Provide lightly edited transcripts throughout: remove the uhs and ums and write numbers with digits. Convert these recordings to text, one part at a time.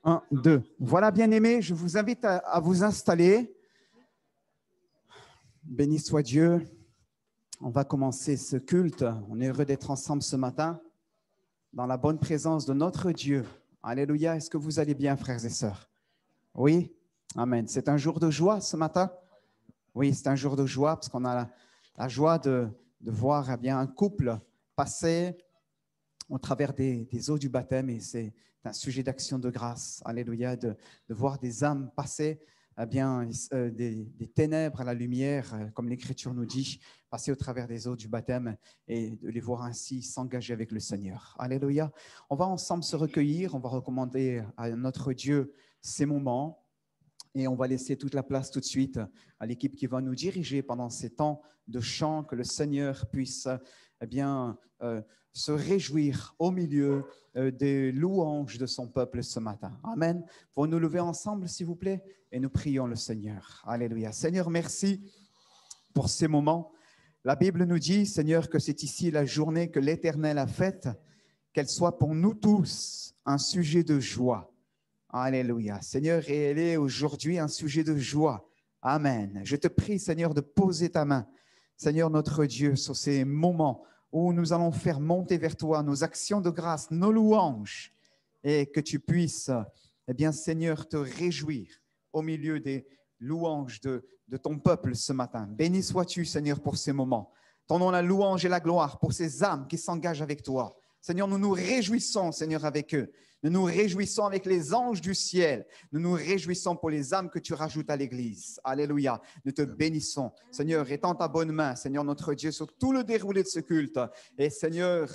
Un, deux. Voilà, bien-aimés, je vous invite à vous installer. Béni soit Dieu. On va commencer ce culte. On est heureux d'être ensemble ce matin dans la bonne présence de notre Dieu. Alléluia. Est-ce que vous allez bien, frères et sœurs? Oui? Amen. C'est un jour de joie ce matin? Oui, c'est un jour de joie parce qu'on a la joie de voir bien un couple passer au travers des eaux du baptême, et c'est un sujet d'action de grâce. Alléluia. De voir des âmes passer des ténèbres à la lumière, comme l'Écriture nous dit, passer au travers des eaux du baptême et de les voir ainsi s'engager avec le Seigneur. Alléluia. On va ensemble se recueillir, on va recommander à notre Dieu ces moments et on va laisser toute la place tout de suite à l'équipe qui va nous diriger pendant ces temps de chant, que le Seigneur puisse se réjouir au milieu des louanges de son peuple ce matin. Amen. Pour nous lever ensemble, s'il vous plaît, et nous prions le Seigneur. Alléluia. Seigneur, merci pour ces moments. La Bible nous dit, Seigneur, que c'est ici la journée que l'Éternel a faite, qu'elle soit pour nous tous un sujet de joie. Alléluia. Seigneur, et elle est aujourd'hui un sujet de joie. Amen. Je te prie, Seigneur, de poser ta main, Seigneur notre Dieu, sur ces moments où nous allons faire monter vers toi nos actions de grâce, nos louanges, et que tu puisses, Seigneur, te réjouir au milieu des louanges de ton peuple ce matin. Béni sois-tu, Seigneur, pour ces moments. Ton nom la louange et la gloire pour ces âmes qui s'engagent avec toi. Seigneur, nous nous réjouissons, Seigneur, avec eux. Nous nous réjouissons avec les anges du ciel. Nous nous réjouissons pour les âmes que tu rajoutes à l'Église. Alléluia. Nous te bénissons. Seigneur, étends ta bonne main, Seigneur notre Dieu, sur tout le déroulé de ce culte. Et Seigneur,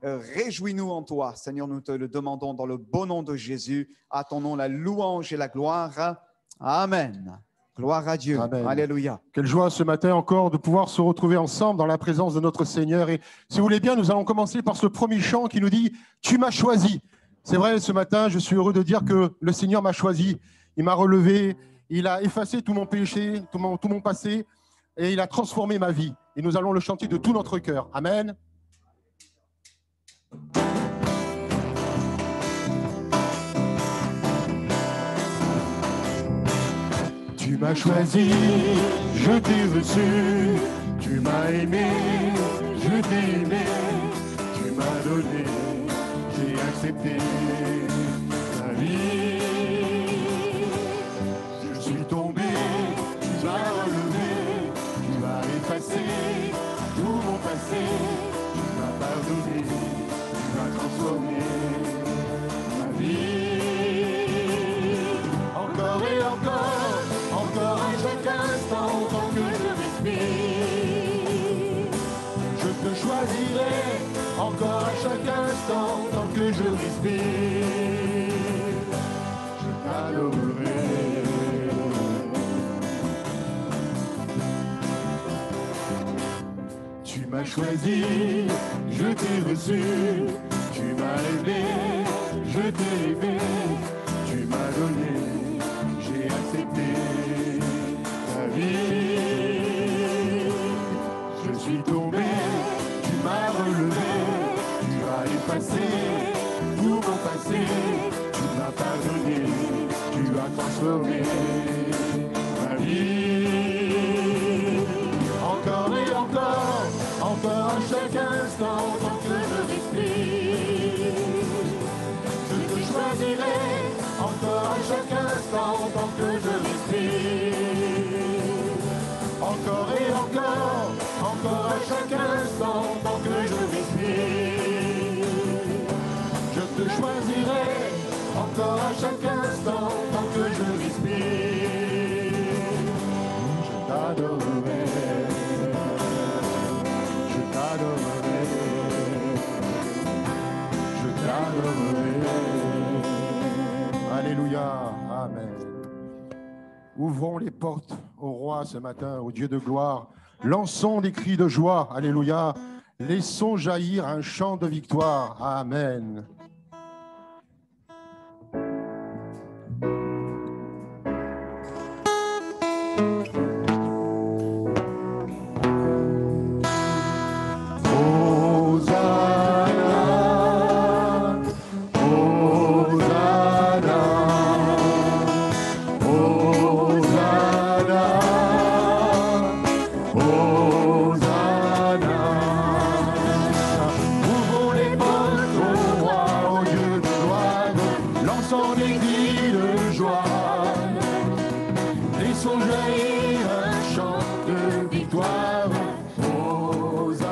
réjouis-nous en toi. Seigneur, nous te le demandons dans le beau nom de Jésus. À ton nom, la louange et la gloire. Amen. Gloire à Dieu. Amen. Alléluia. Quelle joie ce matin encore de pouvoir se retrouver ensemble dans la présence de notre Seigneur. Et si vous voulez bien, nous allons commencer par ce premier chant qui nous dit « Tu m'as choisi ». C'est vrai, ce matin, je suis heureux de dire que le Seigneur m'a choisi. Il m'a relevé, il a effacé tout mon péché, tout mon passé, et il a transformé ma vie. Et nous allons le chanter de tout notre cœur. Amen. Tu m'as choisi, je t'ai reçu, tu m'as aimé, je t'ai aimé, tu m'as donné, j'ai accepté ta vie. Je suis tombé, tu m'as relevé, tu m'as effacé tout mon passé, tu m'as pardonné, tu m'as transformé ma vie. Encore et encore à chaque instant, tant que je respire, je te choisirai. Encore à chaque instant, tant que je respire, je t'adorerai. Tu m'as choisi, je t'ai reçu, tu m'as aimé, je t'ai aimé, tu m'as donné, j'ai accepté ta vie. Je suis tombé, tu m'as relevé, tu as effacé tout mon passé, tu m'as pardonné, tu as transformé ma vie. Encore et encore à chaque instant, tant que je respire, je te choisirai. Encore à chaque instant, tant que je respire. Encore et encore à chaque instant, tant que je respire. Je te choisirai. Encore à chaque instant, tant que je respire. Je t'adorerai. Je t'adorerai. Je t'adorerai. Alléluia, Amen. Ouvrons les portes au roi ce matin, au Dieu de gloire. Lançons des cris de joie, Alléluia. Laissons jaillir un chant de victoire, Amen. cris de joie. Laissons jaillir un chant de victoire. Hosanna,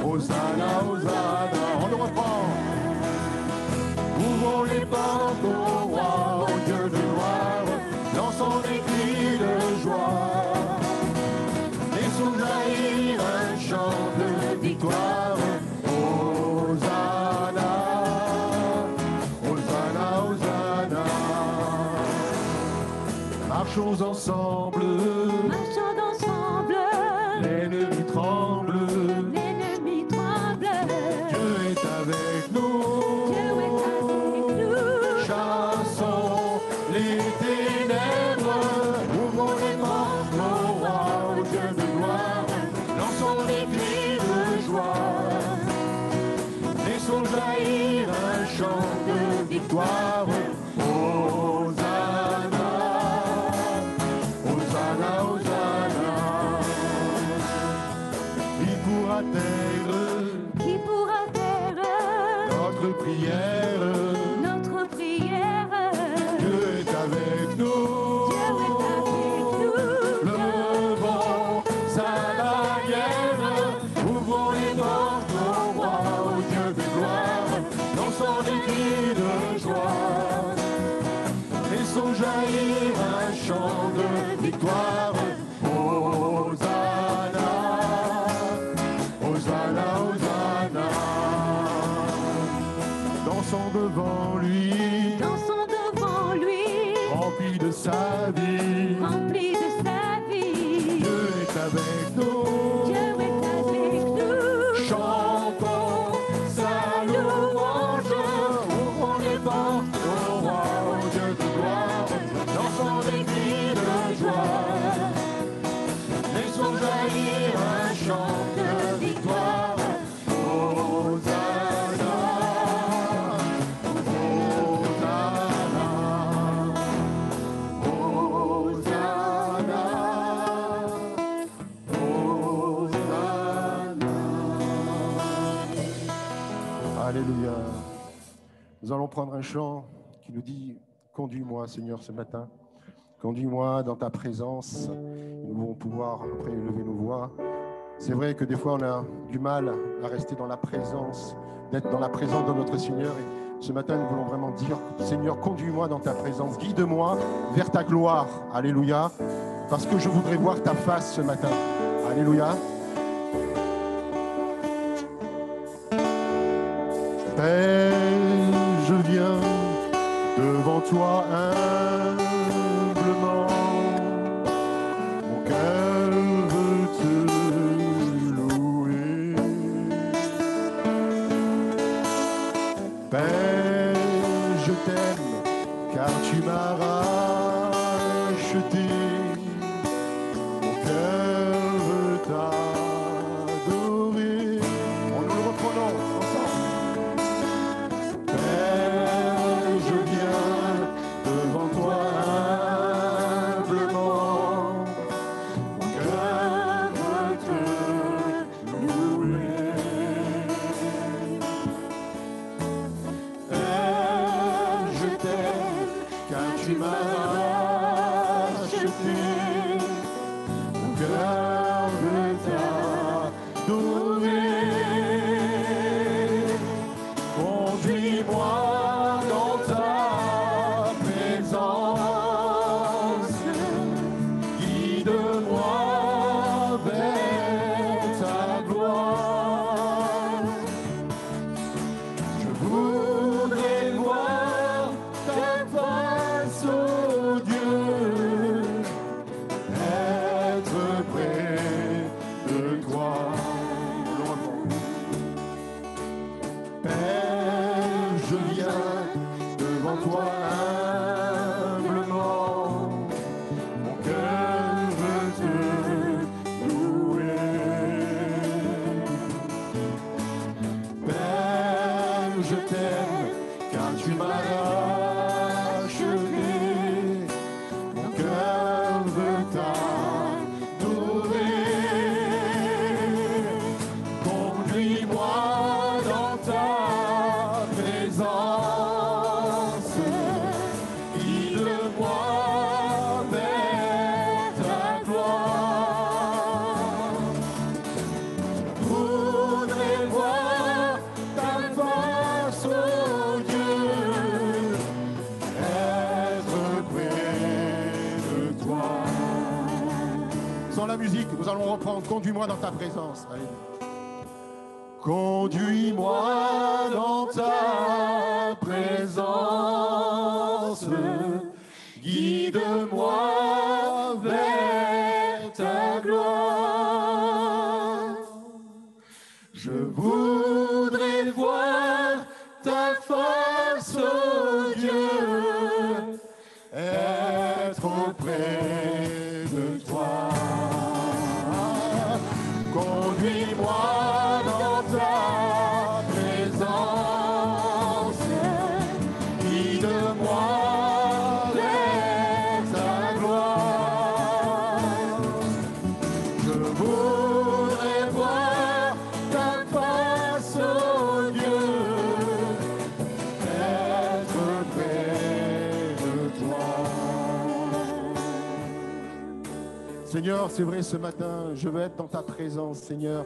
Hosanna, Hosanna. On le reprend. Ouvrons les portes au roi, au Dieu de gloire. Lançons des cris de joie. Laissons jaillir un chant de victoire. Hosanna, Hosanna, Hosanna. Marchons ensemble, l'ennemi tremble, Dieu est avec nous, chassons les ténèbres, ouvrons les portes au roi, au Dieu de gloire, lançons des cris de joie, laissons jaillir un chant de victoire. Hosanna, Hosanna, Hosanna. Qui pourra taire notre prière? Dieu est avec nous. Levons sa bannière, ouvrons les portes au roi, au Dieu de gloire, lançons des cris de joie, laissons jaillir un chant de victoire. Hosanna, Hosanna, Hosanna. Dansons devant lui, rempli de sa vie. Dieu est avec nous, chantons sa louange, ouvrons les portes au roi, au Dieu de gloire, dansons des cris de joie, laissons jaillir un chant de victoire. Hosanna, Hosanna, Hosanna. Alléluia. Nous allons prendre un chant qui nous dit « Conduis-moi, Seigneur, ce matin. Conduis-moi dans ta présence. » Nous allons pouvoir après lever nos voix. C'est vrai que des fois, on a du mal à rester dans la présence, d'être dans la présence de notre Seigneur. Et ce matin, nous voulons vraiment dire « Seigneur, conduis-moi dans ta présence. Guide-moi vers ta gloire. » Alléluia. Parce que je voudrais voir ta face ce matin. Alléluia. Père, je viens devant toi humblement. Mon cœur veut te louer. Père, je t'aime car tu m'as racheté. Mon cœur veut t'adorer. On nous le reprenons ensemble. Père, je viens devant toi humblement. Mon cœur veut te louer. Père, je t'aime car tu m'as racheté. Mon cœur veut t'adorer. Conduis-moi dans ta présence, guide-moi vers ta gloire. Je voudrais voir ta face, ô Dieu, être près de toi. Père, je viens devant toi humblement. Mon cœur veut te louer. Père, je t'aime car tu m'as racheté. Mon cœur veut t'adorer. Conduis-moi dans ta présence, musique, nous allons reprendre. Conduis-moi dans ta présence. Allez. Conduis-moi dans ta présence. Guide-moi vers ta gloire. Je voudrais voir ta face, oh Dieu, être auprès de toi. Conduis-moi dans ta présence, guide-moi vers ta gloire. Je voudrais voir ta face, oh Dieu, être près de toi. Seigneur, c'est vrai, ce matin, je veux être dans ta présence, Seigneur.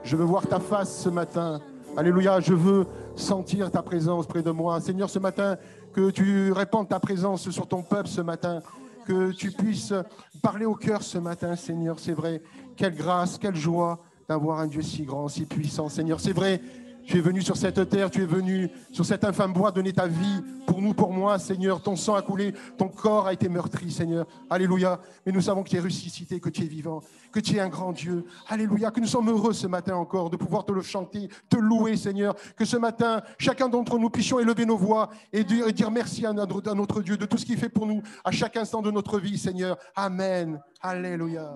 Je veux voir ta face ce matin. Alléluia, je veux sentir ta présence près de moi. Seigneur, ce matin, que tu répandes ta présence sur ton peuple ce matin. Que tu puisses parler au cœur ce matin, Seigneur. C'est vrai, quelle grâce, quelle joie d'avoir un Dieu si grand, si puissant. Seigneur, c'est vrai, tu es venu sur cette terre, tu es venu sur cet infâme bois donner ta vie pour nous, pour moi, Seigneur. Ton sang a coulé, ton corps a été meurtri, Seigneur. Alléluia. Mais nous savons que tu es ressuscité, que tu es vivant, que tu es un grand Dieu. Alléluia. Que nous sommes heureux ce matin encore de pouvoir te le chanter, te louer, Seigneur. Que ce matin, chacun d'entre nous puissions élever nos voix et dire merci à notre Dieu de tout ce qu'il fait pour nous à chaque instant de notre vie, Seigneur. Amen. Alléluia.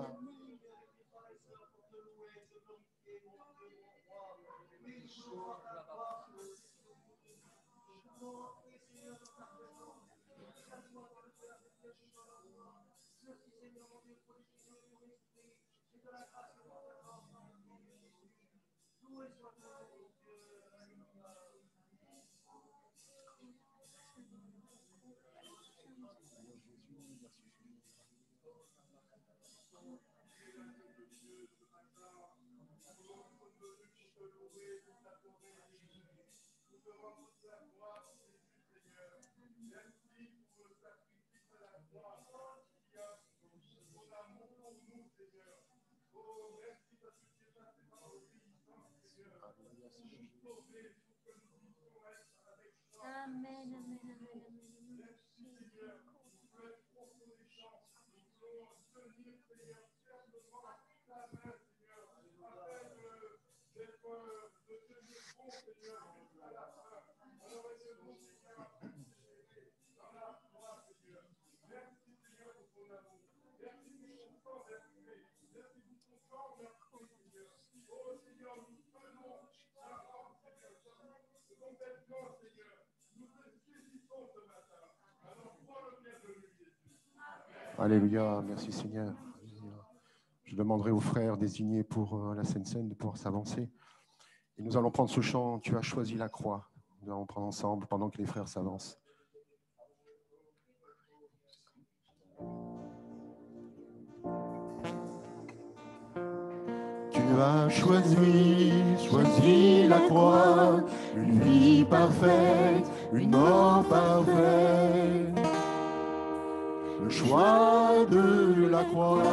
Amen, amen, amen, amen. Alléluia, merci Seigneur. Je demanderai aux frères désignés pour la Sainte-Seine de pouvoir s'avancer. Et nous allons prendre ce chant, tu as choisi la croix. Nous allons prendre ensemble pendant que les frères s'avancent. Tu as choisi la croix, une vie parfaite, une mort parfaite. Le choix de la croix,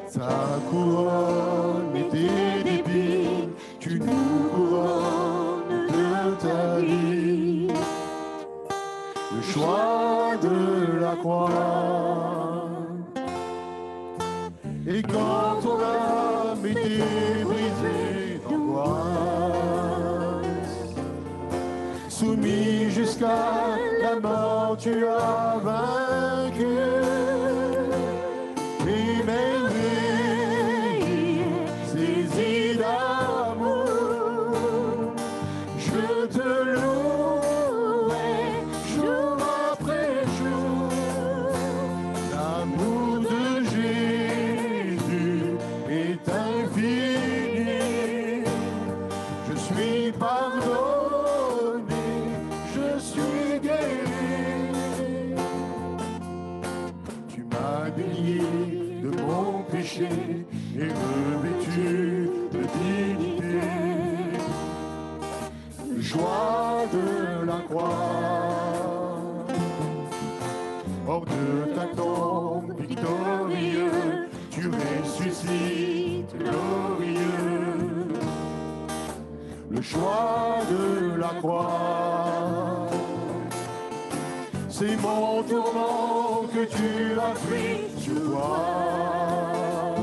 sa couronne était d'épines, tu nous couronnes de ta vie. Le choix de la croix, et quand ton âme était brisée d'angoisse, soumis jusqu'à la mort, tu as vaincu. Émerveillé, saisi d'amour, je te louerai jour après jour. L'amour de Jésus est infini. Je suis pardonné, je suis guéri. Tu m'as délié de mon péché et revêtu de dignité. Joie de la croix. Oh, hors de ta tombe victorieux, tu ressuscites glorieux. Le choix de la croix, c'est mon tourment que tu as pris sur toi.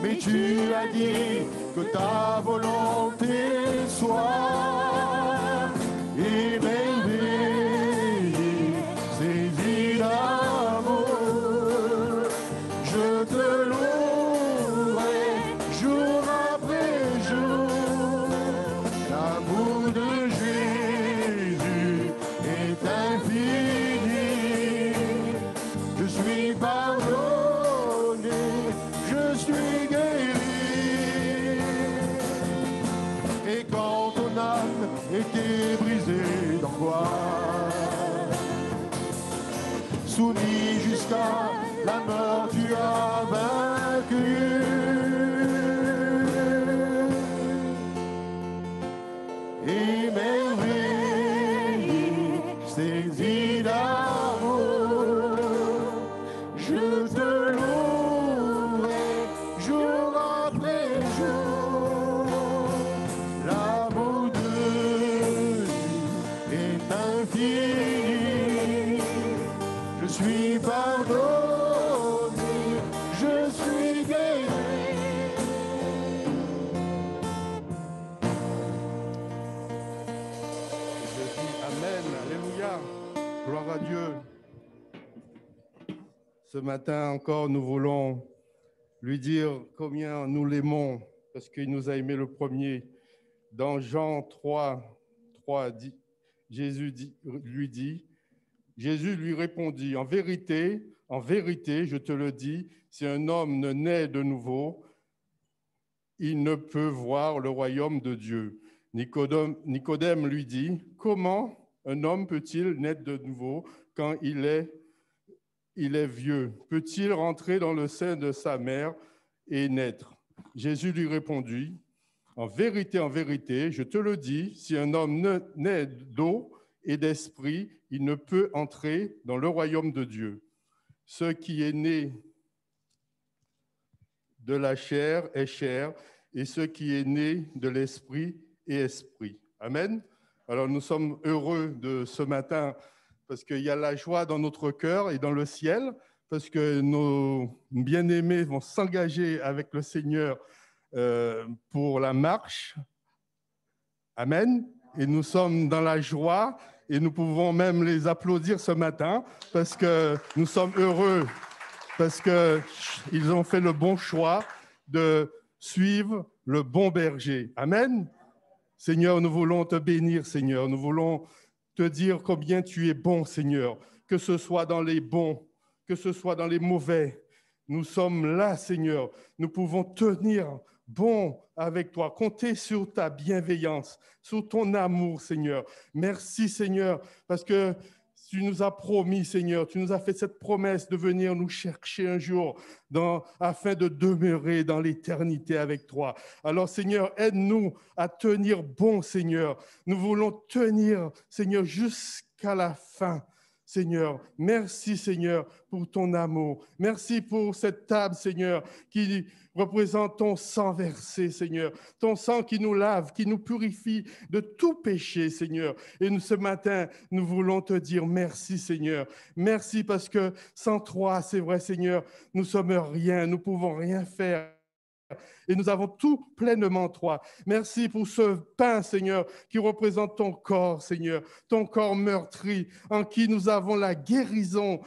Mais tu as dit que ta volonté soit émerveillée, saisie d'amour. Je te louerai jour après jour. L'amour de Jésus est infini. Je suis pardonné, je suis guéri. Et quand ton âme était brisée d'angoisse, soumis jusqu'à la mort, tu as vaincu. Émerveillé, saisi d'amour, je te louerai jour après jour. L'amour de Dieu est infini. Je suis pardonné, je suis guéri. Je dis Amen, Alléluia, gloire à Dieu. Ce matin encore, nous voulons lui dire combien nous l'aimons, parce qu'il nous a aimés le premier. Dans Jean 3, Jésus lui répondit, en vérité, je te le dis, si un homme ne naît de nouveau, il ne peut voir le royaume de Dieu. Nicodème lui dit, comment un homme peut-il naître de nouveau quand il est vieux? Peut-il rentrer dans le sein de sa mère et naître? Jésus lui répondit, en vérité, je te le dis, si un homme naît d'eau et d'esprit, il ne peut entrer dans le royaume de Dieu. Ce qui est né de la chair est chair, et ce qui est né de l'esprit est esprit. Amen. Alors nous sommes heureux de ce matin parce qu'il y a la joie dans notre cœur et dans le ciel, parce que nos bien-aimés vont s'engager avec le Seigneur pour la marche. Amen. Et nous sommes dans la joie et nous pouvons même les applaudir ce matin parce que nous sommes heureux, parce qu'ils ont fait le bon choix de suivre le bon berger. Amen. Seigneur, nous voulons te bénir, Seigneur. Nous voulons te dire combien tu es bon, Seigneur, que ce soit dans les bons, que ce soit dans les mauvais. Nous sommes là, Seigneur. Nous pouvons tenir bon avec toi, compter sur ta bienveillance, sur ton amour, Seigneur. Merci, Seigneur, parce que tu nous as promis, Seigneur, tu nous as fait cette promesse de venir nous chercher un jour afin de demeurer dans l'éternité avec toi. Alors, Seigneur, aide-nous à tenir bon, Seigneur. Nous voulons tenir, Seigneur, jusqu'à la fin. Seigneur, merci, Seigneur, pour ton amour. Merci pour cette table, Seigneur, qui représente ton sang versé, Seigneur. Ton sang qui nous lave, qui nous purifie de tout péché, Seigneur. Et nous, ce matin, nous voulons te dire merci, Seigneur. Merci parce que sans toi, c'est vrai, Seigneur, nous sommes rien, nous pouvons rien faire. Et nous avons tout pleinement toi. Merci pour ce pain, Seigneur, qui représente ton corps, Seigneur, ton corps meurtri, en qui nous avons la guérison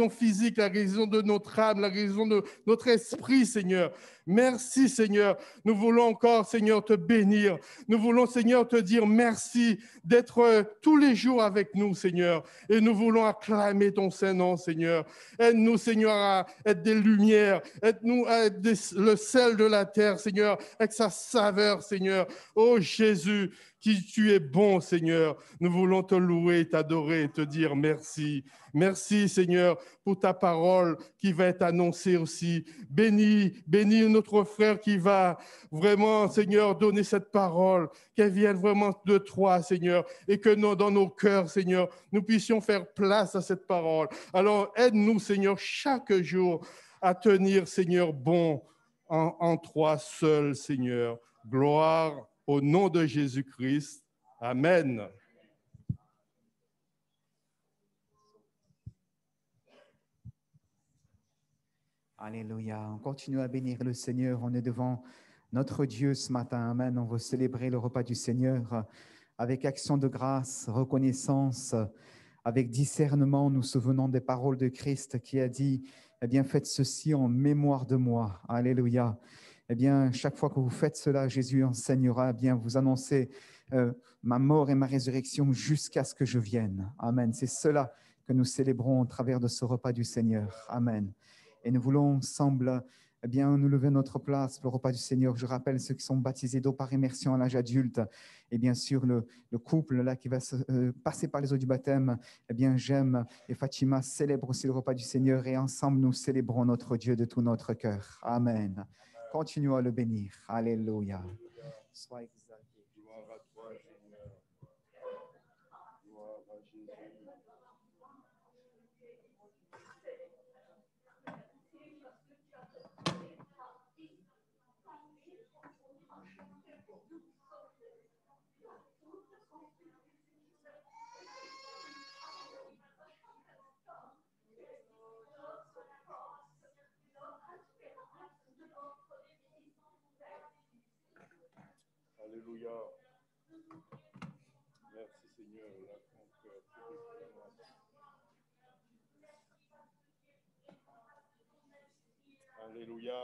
physique, la guérison de notre âme, la guérison de notre esprit, Seigneur. Merci, Seigneur. Nous voulons encore, Seigneur, te bénir. Nous voulons, Seigneur, te dire merci d'être tous les jours avec nous, Seigneur. Et nous voulons acclamer ton Saint-Nom, Seigneur. Aide-nous, Seigneur, à être des lumières. Aide-nous à être le sel de la terre, Seigneur, avec sa saveur, Seigneur. Oh Jésus, qui tu es bon, Seigneur. Nous voulons te louer, t'adorer et te dire merci. Merci, Seigneur, pour ta parole qui va être annoncée aussi. Bénis notre frère qui va vraiment, Seigneur, donner cette parole, qu'elle vienne vraiment de toi, Seigneur, et que nous, dans nos cœurs, Seigneur, nous puissions faire place à cette parole. Alors, aide-nous, Seigneur, chaque jour à tenir, Seigneur, bon en toi seul, Seigneur. Gloire au nom de Jésus-Christ. Amen. Alléluia. On continue à bénir le Seigneur. On est devant notre Dieu ce matin. Amen. On veut célébrer le repas du Seigneur avec action de grâce, reconnaissance, avec discernement. Nous souvenons des paroles de Christ qui a dit, eh bien, faites ceci en mémoire de moi. Alléluia. Eh bien, chaque fois que vous faites cela, Jésus enseignera, eh bien, vous annoncez ma mort et ma résurrection jusqu'à ce que je vienne. Amen. C'est cela que nous célébrons au travers de ce repas du Seigneur. Amen. Et nous voulons ensemble, eh bien, nous lever notre place pour le repas du Seigneur. Je rappelle ceux qui sont baptisés d'eau par immersion à l'âge adulte. Et bien sûr, le couple là qui va passer par les eaux du baptême, eh bien, J'aime et Fatima célèbrent aussi le repas du Seigneur. Et ensemble, nous célébrons notre Dieu de tout notre cœur. Amen. Continuons à le bénir. Alléluia. Sois exalté. Gloire à toi, Seigneur. Gloire à Jésus. Alléluia. Merci Seigneur. Alléluia.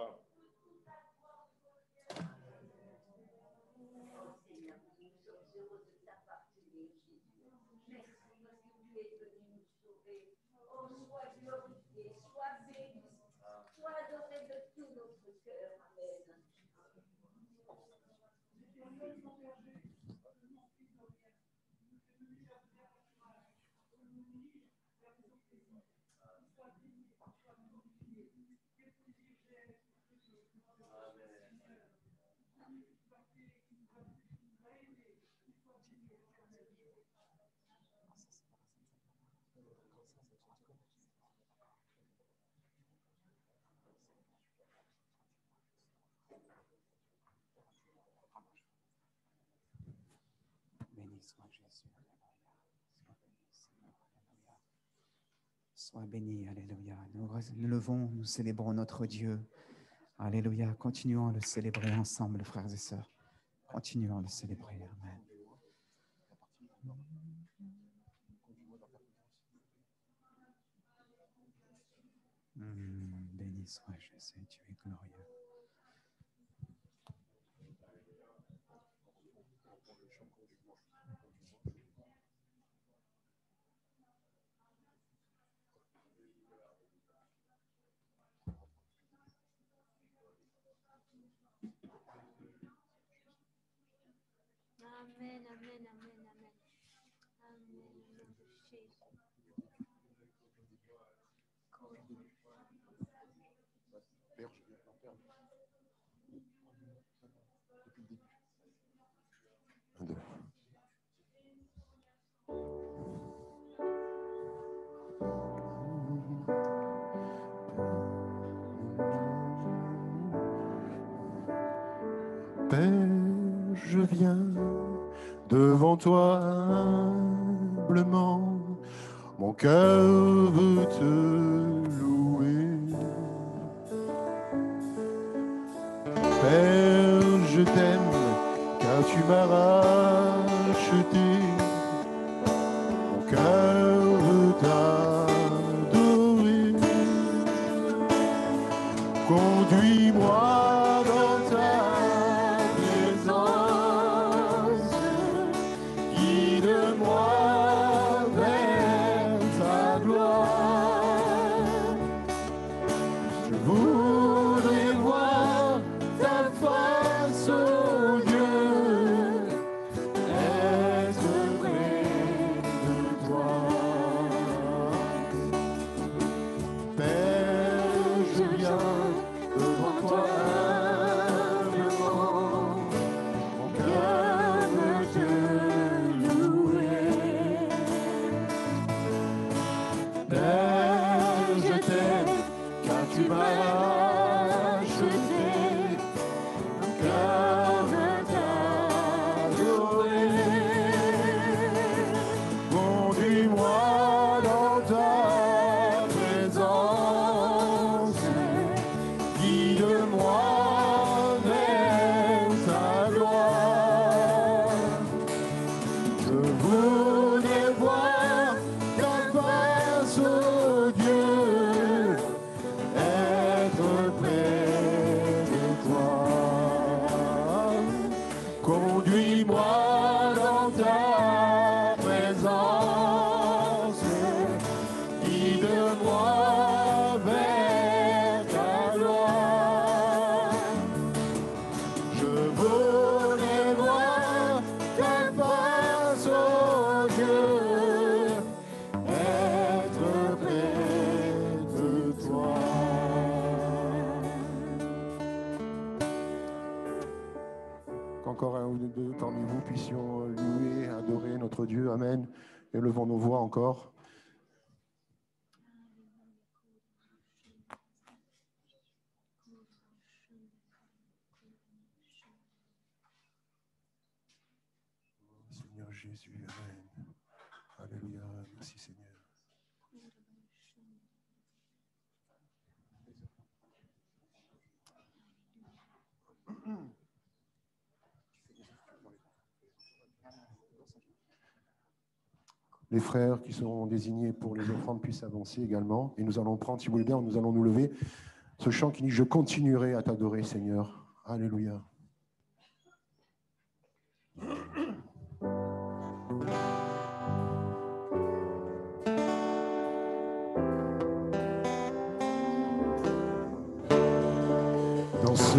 Béni soit Jésus. Sois béni. Alléluia. Nous levons, nous célébrons notre Dieu. Alléluia. Continuons à le célébrer ensemble, frères et sœurs. Continuons à le célébrer. Amen. Béni soit Jésus, tu es glorieux. Amen, amen, amen, amen. Amen, au nom de Jésus. Père, je viens t'en perdre. Depuis le début. Un, deux. Père, je viens devant toi humblement. Mon cœur veut te louer. Père, je t'aime car tu m'as racheté. Mon cœur veut t'adorer. Conduis-moi dans ta présence. Guide-moi vers ta gloire. Je voudrais voir ta face, oh Dieu, Je voudrais voir ta face, oh Dieu, être près de toi. Conduis-moi dans ta présence, guide-moi vers ta gloire. Je voudrais voir ta face, oh Dieu, être près de toi. Qu'encore un ou deux parmi vous puissions louer, adorer notre Dieu. Amen. Élevons nos voix encore. Seigneur Jésus, Amen. Alléluia, merci Seigneur. Les frères qui seront désignés pour les offrandes puissent avancer également. Et nous allons prendre, si vous voulez bien, nous allons nous lever. Ce chant qui dit « Je continuerai à t'adorer, Seigneur ». Alléluia. Dans ce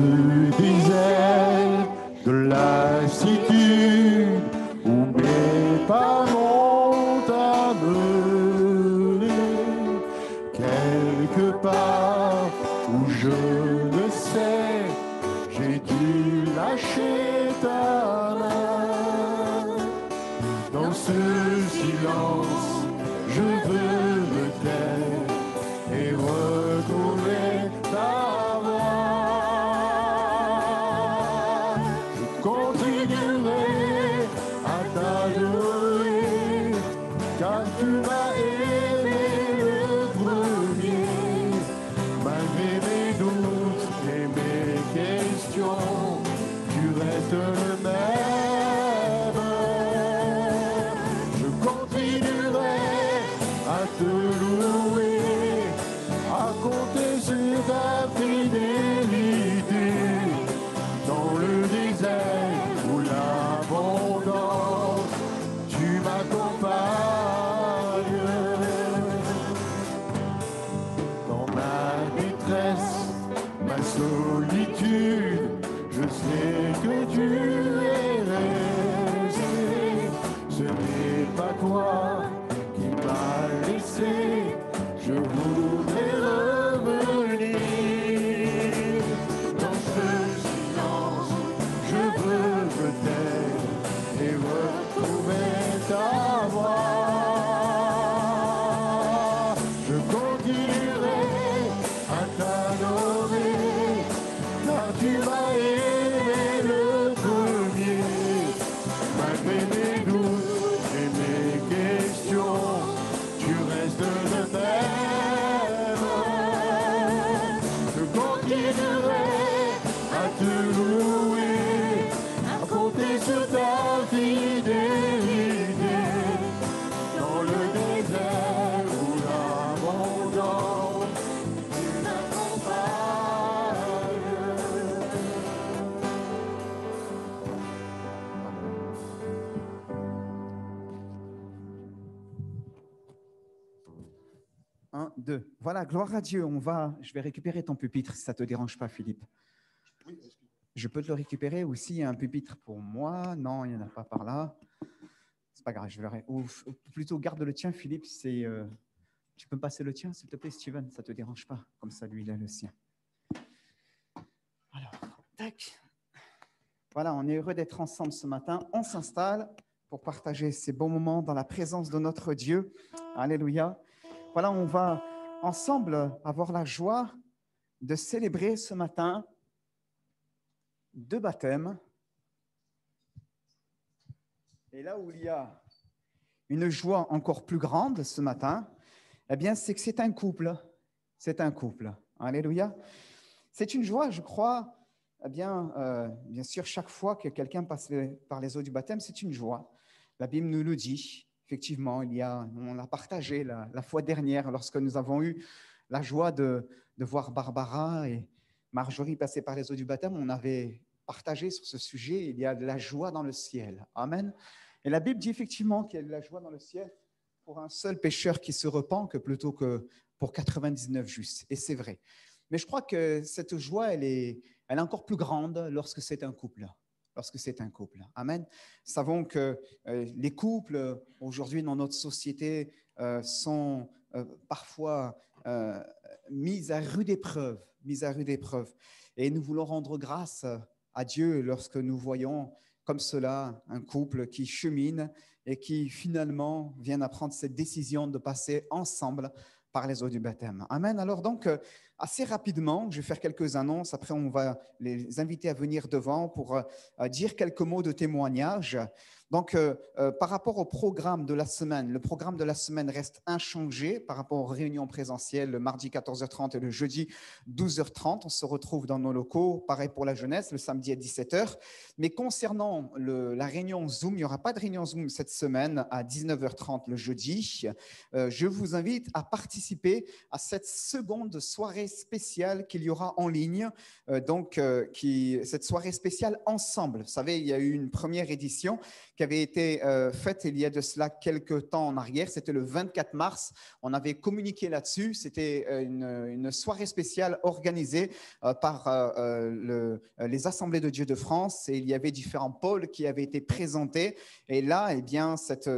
désert de lassitude où mes pas m'ont amené, quelque part où je ne sais, j'ai dû lâcher ta main. Dans ce silence, je veux me taire et retrouver ta voix. Je continuerai à t'adorer, car tu m'as aimé le premier. Malgré mes doutes et mes questions, tu restes le même. Je continuerai à te louer, à compter sur ta fidélité. Dans le désert ou l'abondance, tu m'accompagnes. Dans ma détresse, ma solitude, je sais que tu es resté. Ce n'est pas toi qui m'as laissé, je voudrais revenir. Dans ce silence, je veux me taire et retrouver ta voix. Je continuerai à t'adorer, car tu m'as aimé le premier. Malgré mes doutes et mes questions, tu restes le même. Je continuerai à te louer, à compter sur ta fidélité. Dans le désert ou l'abondance, tu m'accompagnes. 1, 2. Voilà, gloire à Dieu. Je vais récupérer ton pupitre si ça ne te dérange pas, Philippe. Je peux te le récupérer aussi. Il y a un pupitre pour moi. Non, il n'y en a pas par là. C'est pas grave, je verrai. Ou plutôt, garde le tien, Philippe. Tu peux me passer le tien, s'il te plaît, Steven. Ça ne te dérange pas. Comme ça, lui, il a le sien. Alors, tac. Voilà, on est heureux d'être ensemble ce matin. On s'installe pour partager ces bons moments dans la présence de notre Dieu. Alléluia. Voilà, on va ensemble avoir la joie de célébrer ce matin 2 baptêmes. Et là où il y a une joie encore plus grande ce matin, eh bien, c'est que c'est un couple. C'est un couple. Alléluia. C'est une joie, je crois, eh bien sûr, chaque fois que quelqu'un passe par les eaux du baptême, c'est une joie. La Bible nous le dit. Effectivement, on l'a partagé la fois dernière lorsque nous avons eu la joie de voir Barbara et Marjorie passer par les eaux du baptême. On avait partagé sur ce sujet. Il y a de la joie dans le ciel. Amen. Et la Bible dit effectivement qu'il y a de la joie dans le ciel pour un seul pécheur qui se repent que plutôt que pour 99 justes. Et c'est vrai. Mais je crois que cette joie, elle est encore plus grande lorsque c'est un couple. Amen. Nous savons que les couples, aujourd'hui, dans notre société, sont parfois mis à rude épreuve. Et nous voulons rendre grâce à Dieu lorsque nous voyons comme cela un couple qui chemine et qui finalement vient à prendre cette décision de passer ensemble par les eaux du baptême. Amen. Alors donc, assez rapidement, je vais faire quelques annonces. Après, on va les inviter à venir devant pour dire quelques mots de témoignage. Donc, par rapport au programme de la semaine, le programme de la semaine reste inchangé par rapport aux réunions présentielles le mardi 14h30 et le jeudi 12h30. On se retrouve dans nos locaux. Pareil pour la jeunesse, le samedi à 17h. Mais concernant la réunion Zoom, il n'y aura pas de réunion Zoom cette semaine à 19h30 le jeudi. Je vous invite à participer à cette seconde soirée spéciale qu'il y aura en ligne. Cette soirée spéciale ensemble. Vous savez, il y a eu une première édition qui avait été faite il y a de cela quelques temps en arrière. C'était le 24 mars. On avait communiqué là-dessus. C'était une soirée spéciale organisée par les Assemblées de Dieu de France. Et il y avait différents pôles qui avaient été présentés. Et là, eh bien, cette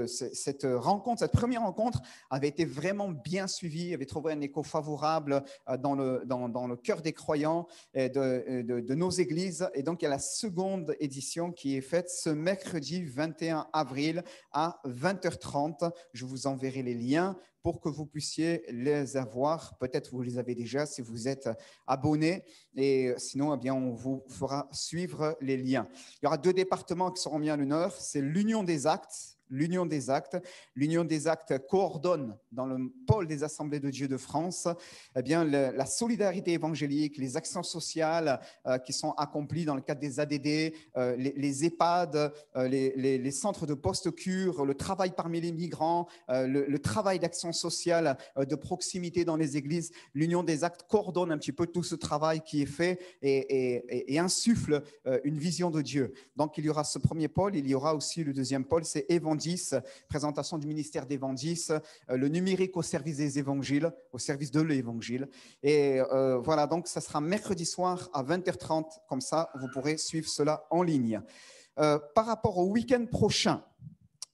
première rencontre avait été vraiment bien suivie, avait trouvé un écho favorable dans le cœur des croyants et de nos églises. Et donc, il y a la seconde édition qui est faite ce mercredi 21 avril à 20h30. Je vous enverrai les liens pour que vous puissiez les avoir. Peut-être vous les avez déjà si vous êtes abonné. Et sinon, eh bien, on vous fera suivre les liens. Il y aura 2 départements qui seront mis à l'honneur. C'est l'Union des Actes. L'Union des Actes coordonne dans le pôle des Assemblées de Dieu de France eh bien, la solidarité évangélique, les actions sociales qui sont accomplies dans le cadre des ADD, les EHPAD, les centres de post-cure, le travail parmi les migrants, le travail d'action sociale de proximité dans les églises. L'Union des Actes coordonne un petit peu tout ce travail qui est fait et insuffle une vision de Dieu. Donc, il y aura ce premier pôle, il y aura aussi le deuxième pôle, c'est Évangile. Présentation du ministère d'Évangile, le numérique au service des évangiles, au service de l'évangile. Et voilà, donc ça sera mercredi soir à 20h30, comme ça vous pourrez suivre cela en ligne. Par rapport au week-end prochain,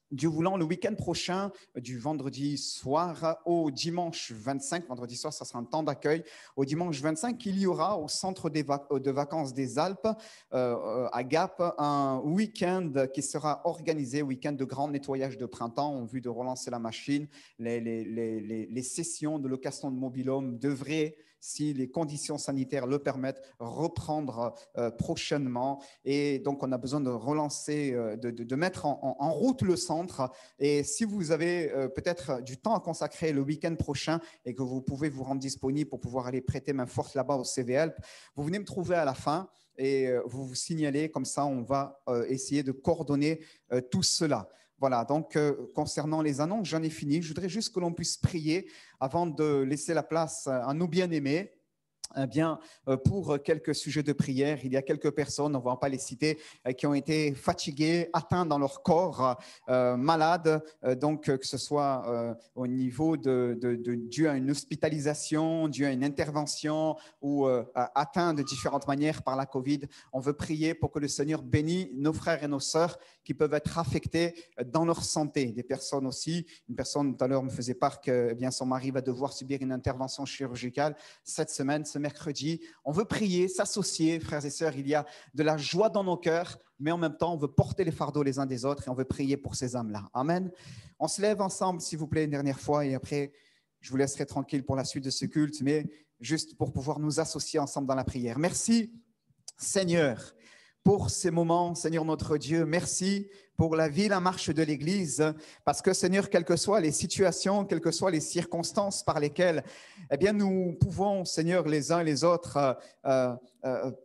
Dieu voulant, le week-end prochain, du vendredi soir au dimanche 25, vendredi soir, ça sera un temps d'accueil. Au dimanche 25, il y aura au centre de vacances des Alpes, à Gap, un week-end qui sera organisé, week-end de grand nettoyage de printemps en vue de relancer la machine. Les sessions de location de mobil-home devraient, si les conditions sanitaires le permettent, reprendre prochainement. Et donc, on a besoin de relancer, de mettre en route le centre. Et si vous avez peut-être du temps à consacrer le week-end prochain et que vous pouvez vous rendre disponible pour pouvoir aller prêter main forte là-bas au CVL, vous venez me trouver à la fin et vous vous signalez. Comme ça, on va essayer de coordonner tout cela. Voilà, donc concernant les annonces, j'en ai fini. Je voudrais juste que l'on puisse prier avant de laisser la place à nos bien-aimés. Eh bien, pour quelques sujets de prière, il y a quelques personnes, on ne va pas les citer, qui ont été fatiguées, atteintes dans leur corps, malades, donc que ce soit au niveau dû à une hospitalisation, dû à une intervention ou atteints de différentes manières par la Covid. On veut prier pour que le Seigneur bénisse nos frères et nos sœurs qui peuvent être affectés dans leur santé. Des personnes aussi, une personne tout à l'heure me faisait part que eh bien, son mari va devoir subir une intervention chirurgicale cette semaine, ce mercredi. On veut prier, s'associer, frères et sœurs. Il y a de la joie dans nos cœurs, mais en même temps, on veut porter les fardeaux les uns des autres et on veut prier pour ces âmes-là. Amen. On se lève ensemble, s'il vous plaît, une dernière fois et après, je vous laisserai tranquille pour la suite de ce culte, mais juste pour pouvoir nous associer ensemble dans la prière. Merci, Seigneur, pour ces moments, Seigneur notre Dieu. Merci pour la vie, la marche de l'Église, parce que, Seigneur, quelles que soient les situations, quelles que soient les circonstances par lesquelles eh bien, nous pouvons, Seigneur, les uns et les autres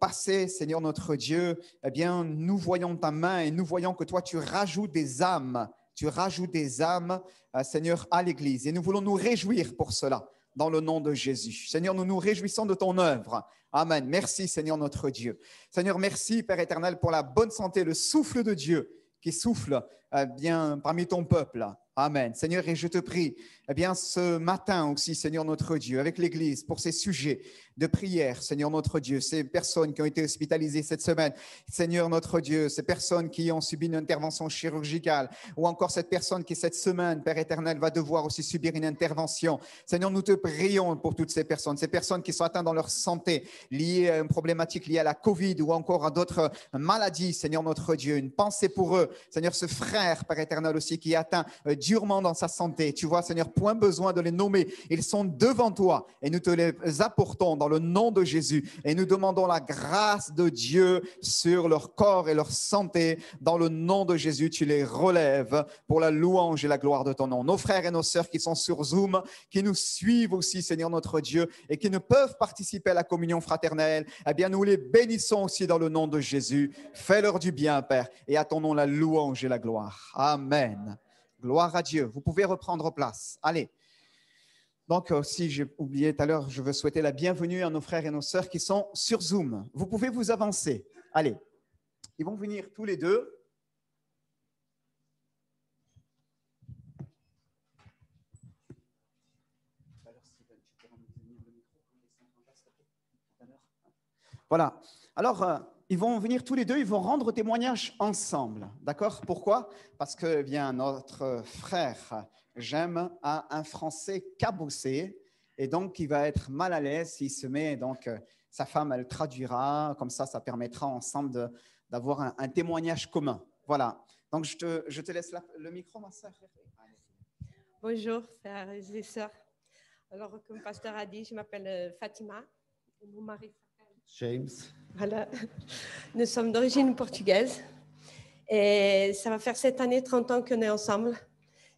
passer, Seigneur notre Dieu, eh bien, nous voyons ta main et nous voyons que toi, tu rajoutes des âmes. tu rajoutes des âmes, Seigneur, à l'Église. Et nous voulons nous réjouir pour cela, dans le nom de Jésus. Seigneur, nous nous réjouissons de ton œuvre. Amen. Merci, Seigneur notre Dieu. Seigneur, merci, Père éternel, pour la bonne santé, le souffle de Dieu qui souffle bien parmi ton peuple. Amen. Seigneur, et je te prie, bien ce matin aussi, Seigneur notre Dieu, avec l'Église, pour ces sujets de prière, Seigneur notre Dieu, ces personnes qui ont été hospitalisées cette semaine, Seigneur notre Dieu, ces personnes qui ont subi une intervention chirurgicale, ou encore cette personne qui cette semaine, Père éternel, va devoir aussi subir une intervention. Seigneur, nous te prions pour toutes ces personnes qui sont atteintes dans leur santé, liées à une problématique liée à la COVID ou encore à d'autres maladies, Seigneur notre Dieu. Une pensée pour eux, Seigneur, ce frère, Père éternel aussi, qui est atteint durement dans sa santé. Tu vois, Seigneur, point besoin de les nommer. Ils sont devant toi et nous te les apportons dans le nom de Jésus. Et nous demandons la grâce de Dieu sur leur corps et leur santé. Dans le nom de Jésus, tu les relèves pour la louange et la gloire de ton nom. Nos frères et nos sœurs qui sont sur Zoom, qui nous suivent aussi, Seigneur notre Dieu, et qui ne peuvent participer à la communion fraternelle, eh bien, nous les bénissons aussi dans le nom de Jésus. Fais-leur du bien, Père, et à ton nom la louange et la gloire. Amen. Gloire à Dieu. Vous pouvez reprendre place. Allez. Donc, si j'ai oublié tout à l'heure, je veux souhaiter la bienvenue à nos frères et nos sœurs qui sont sur Zoom. Vous pouvez vous avancer. Allez. Ils vont venir tous les deux. Voilà. Alors, ils vont venir tous les deux, ils vont rendre témoignage ensemble. D'accord? Pourquoi? Parce que bien, notre frère J'aime a un français cabossé et donc il va être mal à l'aise s'il se met. Donc, sa femme, elle traduira. Comme ça permettra ensemble d'avoir un témoignage commun. Voilà. Donc, je te laisse le micro, ma sœur. Bonjour, frères et sœurs. Alors, comme le pasteur a dit, je m'appelle Fatima. Et mon mari s'appelle James. Voilà. Nous sommes d'origine portugaise. Et ça va faire cette année 30 ans qu'on est ensemble.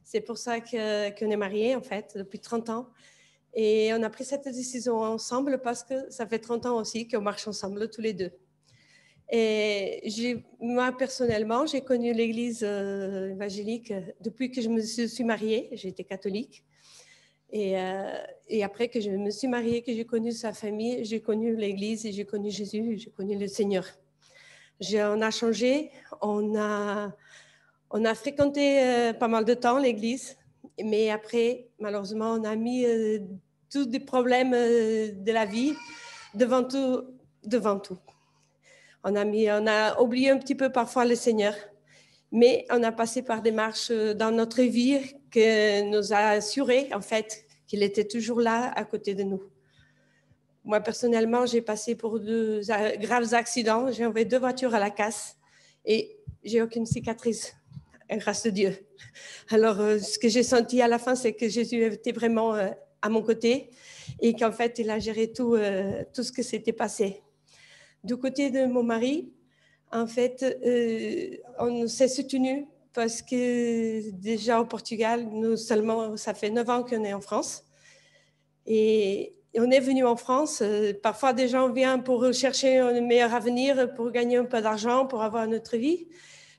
C'est pour ça qu'on est mariés, en fait, depuis 30 ans. Et on a pris cette décision ensemble parce que ça fait 30 ans aussi qu'on marche ensemble, tous les deux. Et moi, personnellement, j'ai connu l'église évangélique depuis que je me suis mariée. J'étais catholique. Et après que je me suis mariée, que j'ai connu sa famille, j'ai connu l'église et j'ai connu Jésus, j'ai connu le Seigneur. On a changé, on a fréquenté pas mal de temps l'église, mais après, malheureusement, on a mis tous les problèmes de la vie devant tout. On a oublié un petit peu parfois le Seigneur, mais on a passé par des marches dans notre vie qui nous a assuré, en fait, qu'il était toujours là à côté de nous. Moi, personnellement, j'ai passé pour de graves accidents. J'ai envoyé 2 voitures à la casse et j'ai aucune cicatrice, grâce à Dieu. Alors, ce que j'ai senti à la fin, c'est que Jésus était vraiment à mon côté et qu'en fait, il a géré tout ce que s'était passé. Du côté de mon mari, en fait, on s'est soutenus parce que déjà au Portugal, ça fait 9 ans qu'on est en France. Et on est venu en France. Parfois, des gens viennent pour chercher un meilleur avenir, pour gagner un peu d'argent, pour avoir notre vie.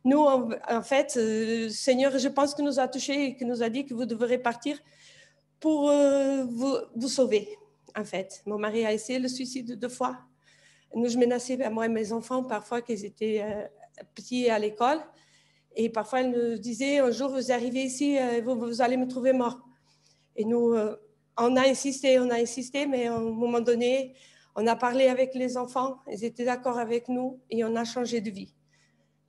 Nous, en fait, le Seigneur, je pense qu'il nous a touchés et qu'il nous a dit que vous devrez partir pour vous sauver, en fait. Mon mari a essayé le suicide 2 fois. Nous, je menaçais à moi et mes enfants parfois qu'ils étaient petits à l'école. Et parfois, elle nous disait, un jour, vous arrivez ici, vous allez me trouver mort. Et nous, on a insisté, mais à un moment donné, on a parlé avec les enfants, ils étaient d'accord avec nous et on a changé de vie.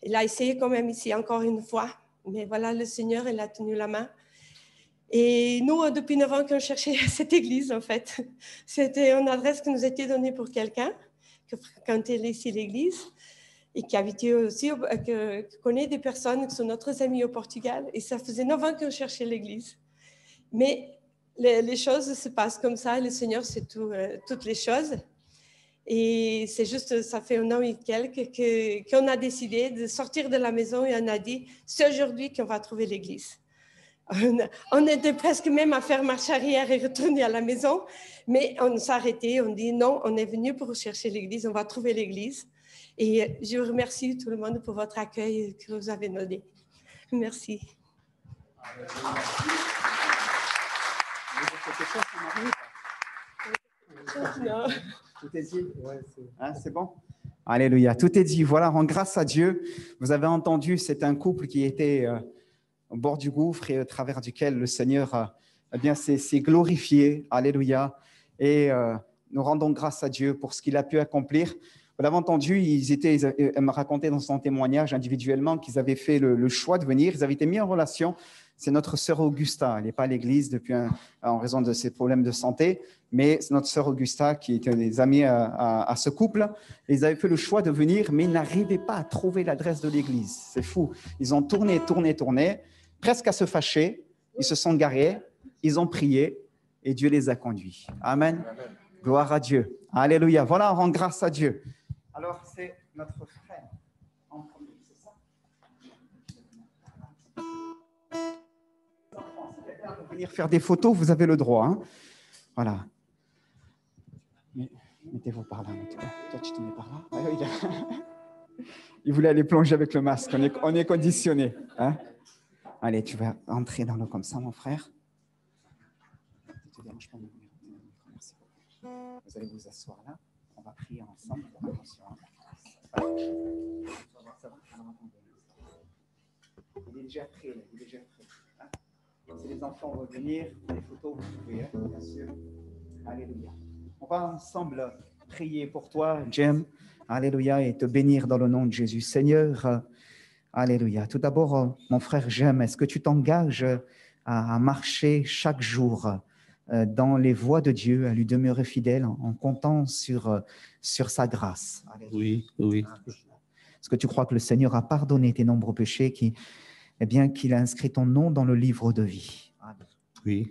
Il a essayé quand même ici encore une fois, mais voilà, le Seigneur, il a tenu la main. Et nous, depuis 9 ans qu'on cherchait cette église, en fait, c'était une adresse qui nous était donnée pour quelqu'un qui fréquentait ici l'église et qui habitait aussi, qui connaît des personnes qui sont notre amis au Portugal. Et ça faisait 9 ans qu'on cherchait l'église. Mais les choses se passent comme ça. Le Seigneur sait toutes les choses. Et c'est juste, ça fait 1 an et quelques qu'on a décidé de sortir de la maison et on a dit, c'est aujourd'hui qu'on va trouver l'église. On était presque même à faire marche arrière et retourner à la maison, mais on s'est arrêté, on dit non, on est venu pour chercher l'église, on va trouver l'église. Et je remercie tout le monde pour votre accueil que vous avez donné. Merci. Non. Tout est dit. Hein, c'est bon? Alléluia. Tout est dit. Voilà, rend grâce à Dieu. Vous avez entendu, c'est un couple qui était au bord du gouffre et au travers duquel le Seigneur eh bien, s'est glorifié. Alléluia. Et nous rendons grâce à Dieu pour ce qu'il a pu accomplir. Vous l'avez entendu, elle m'a raconté dans son témoignage individuellement qu'ils avaient fait le choix de venir. Ils avaient été mis en relation. C'est notre sœur Augusta. Elle n'est pas à l'église en raison de ses problèmes de santé, mais c'est notre sœur Augusta qui était des amis à ce couple. Ils avaient fait le choix de venir, mais ils n'arrivaient pas à trouver l'adresse de l'église. C'est fou. Ils ont tourné, presque à se fâcher. Ils se sont garés, ils ont prié et Dieu les a conduits. Amen. Gloire à Dieu. Alléluia. Voilà, on rend grâce à Dieu. Alors, c'est notre frère en premier, c'est ça? Si quelqu'un veut venir faire des photos, vous avez le droit. Hein? Voilà. Mettez-vous par là. Toi, tu te mets par là. Ah, oui, il voulait aller plonger avec le masque. On est conditionné. Hein? Allez, tu vas entrer dans l'eau comme ça, mon frère. Ça te dérange pas de venir? Merci beaucoup. Vous allez vous asseoir là. On va prier ensemble. Attention. Voilà. Ça va. Alors, attendez. Il est déjà prêt. Hein? Si les enfants vont venir, les photos, vous pouvez, hein, bien sûr. Alléluia. On va ensemble prier pour toi, Jem. Alléluia. Et te bénir dans le nom de Jésus. Seigneur, alléluia. Tout d'abord, mon frère Jem, est-ce que tu t'engages à marcher chaque jour dans les voies de Dieu, à lui demeurer fidèle en comptant sur sa grâce? Oui, oui. Est-ce que tu crois que le Seigneur a pardonné tes nombreux péchés, qu'il a inscrit ton nom dans le livre de vie? Oui.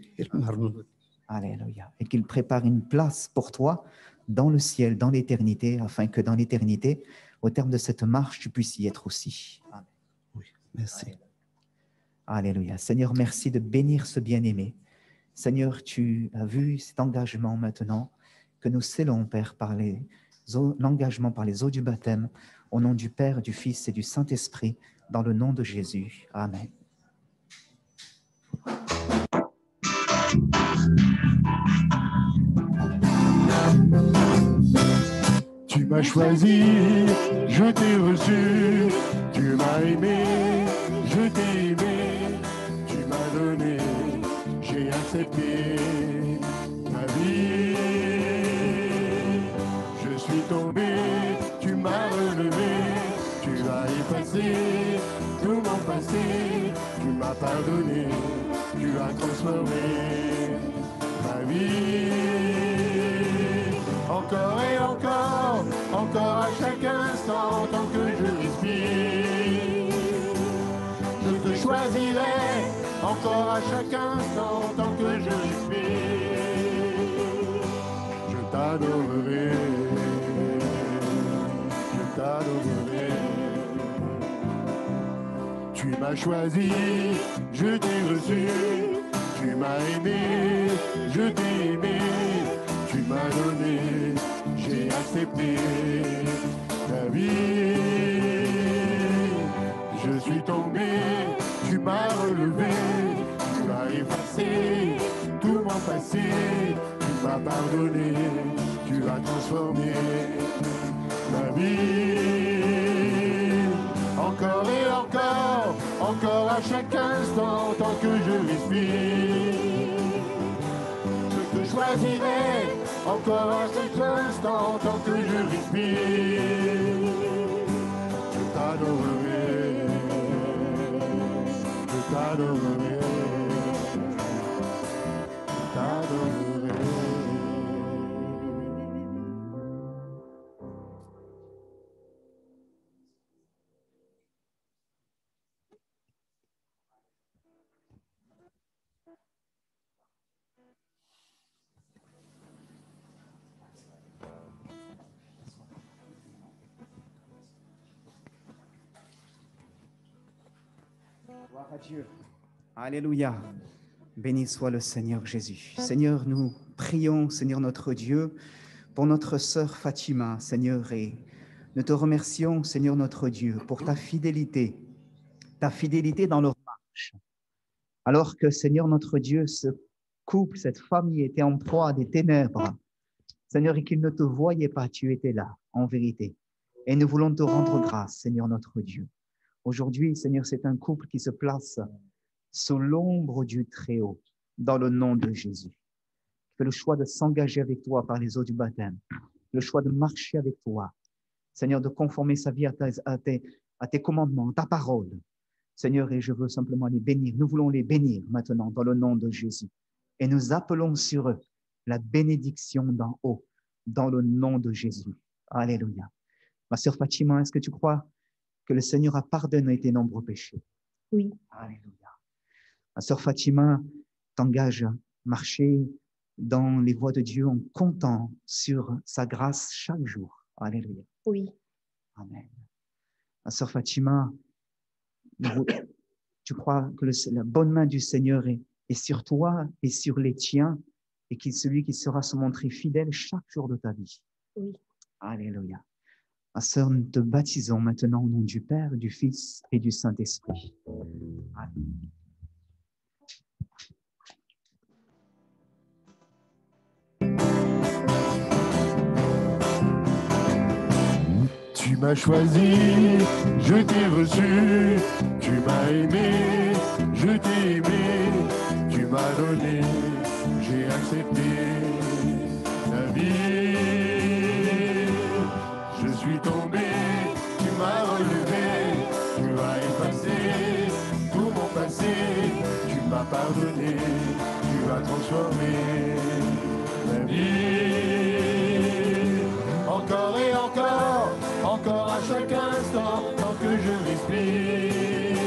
Alléluia. Et qu'il prépare une place pour toi dans le ciel, dans l'éternité, afin que dans l'éternité, au terme de cette marche, tu puisses y être aussi. Amen. Oui, merci. Alléluia. Seigneur, merci de bénir ce bien-aimé. Seigneur, tu as vu cet engagement maintenant que nous scellons, Père, par l'engagement par les eaux du baptême, au nom du Père, du Fils et du Saint-Esprit, dans le nom de Jésus. Amen. Tu m'as choisi, je t'ai reçu, tu m'as aimé, je t'ai aimé, tu m'as donné, j'ai accepté ta vie. Je suis tombé, tu m'as relevé, tu as effacé tout mon passé, tu m'as pardonné, tu as transformé ma vie. Encore et encore, encore à chaque instant, tant que je respire. Je te choisirai, encore à chaque instant, tant que je respire. Je t'adorerai, je t'adorerai. Tu m'as choisi, je t'ai reçu, tu m'as aimé, je t'ai aimé. Tu m'as donné, j'ai accepté ta vie. Je suis tombé, tu m'as relevé, tu as effacé tout mon passé, tu m'as pardonné, tu as transformé ma vie. Encore et encore, encore à chaque instant, tant que je respire. Je te choisirai, encore à chaque instant, tant que je respire. Je t'adorerai, je t'adorerai, je t'adorerai. Gloire à Dieu. Alléluia. Béni soit le Seigneur Jésus. Seigneur, nous prions, Seigneur notre Dieu, pour notre sœur Fatima, Seigneur, et nous te remercions, Seigneur notre Dieu, pour ta fidélité dans leur marche. Alors que, Seigneur notre Dieu, ce couple, cette famille était en proie à des ténèbres, Seigneur, et qu'ils ne te voyaient pas, tu étais là, en vérité. Et nous voulons te rendre grâce, Seigneur notre Dieu. Aujourd'hui, Seigneur, c'est un couple qui se place sous l'ombre du Très-Haut, dans le nom de Jésus. Qui fait le choix de s'engager avec toi par les eaux du baptême, le choix de marcher avec toi, Seigneur, de conformer sa vie à tes commandements, à ta parole. Seigneur, et je veux simplement les bénir. Nous voulons les bénir maintenant dans le nom de Jésus. Et nous appelons sur eux la bénédiction d'en haut, dans le nom de Jésus. Alléluia. Ma sœur Fatima, est-ce que tu crois que le Seigneur a pardonné tes nombreux péchés? Oui. Alléluia. Ma sœur Fatima t'engage à marcher dans les voies de Dieu en comptant sur sa grâce chaque jour. Alléluia. Oui. Amen. Ma sœur Fatima, tu crois que la bonne main du Seigneur est sur toi et sur les tiens et qu'il est celui qui sera se montrer fidèle chaque jour de ta vie. Oui. Alléluia. Ma sœur, nous te baptisons maintenant au nom du Père, du Fils et du Saint-Esprit. Amen. Tu m'as choisi, je t'ai reçu, tu m'as aimé, je t'ai aimé, tu m'as donné, j'ai accepté la vie. Je suis tombé, tu m'as relevé, tu as effacé tout mon passé, tu m'as pardonné, tu as transformé la vie. Encore et encore, encore à chaque instant, tant que je respire.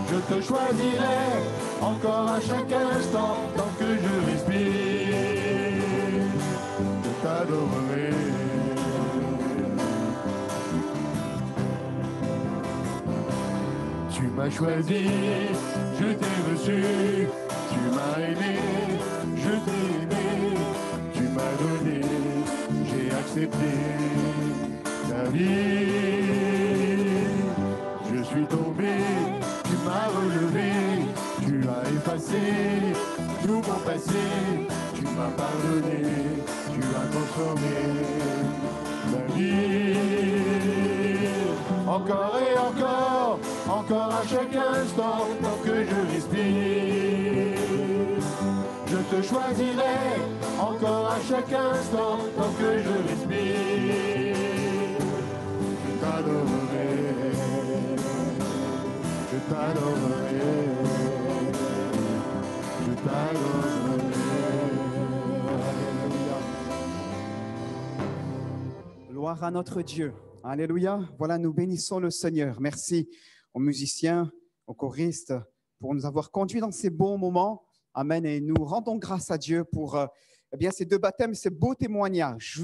Je te choisirai, encore à chaque instant, tant que je respire. Je t'adorerai. Tu m'as choisi, je t'ai reçu, tu m'as aimé, je t'ai aimé, tu m'as donné, j'ai accepté la vie. Je suis tombé, tu m'as relevé, tu as effacé tout mon passé, tu m'as pardonné, tu as transformé la vie. Encore et encore, encore à chaque instant, tant que je respire. Je te choisirai, encore à chaque instant, tant que je respire. Je t'adorerai, je t'adorerai, je t'adorerai. Gloire à notre Dieu. Alléluia. Voilà, nous bénissons le Seigneur. Merci aux musiciens, aux choristes pour nous avoir conduits dans ces bons moments. Amen. Et nous rendons grâce à Dieu pour ces deux baptêmes, ces beaux témoignages.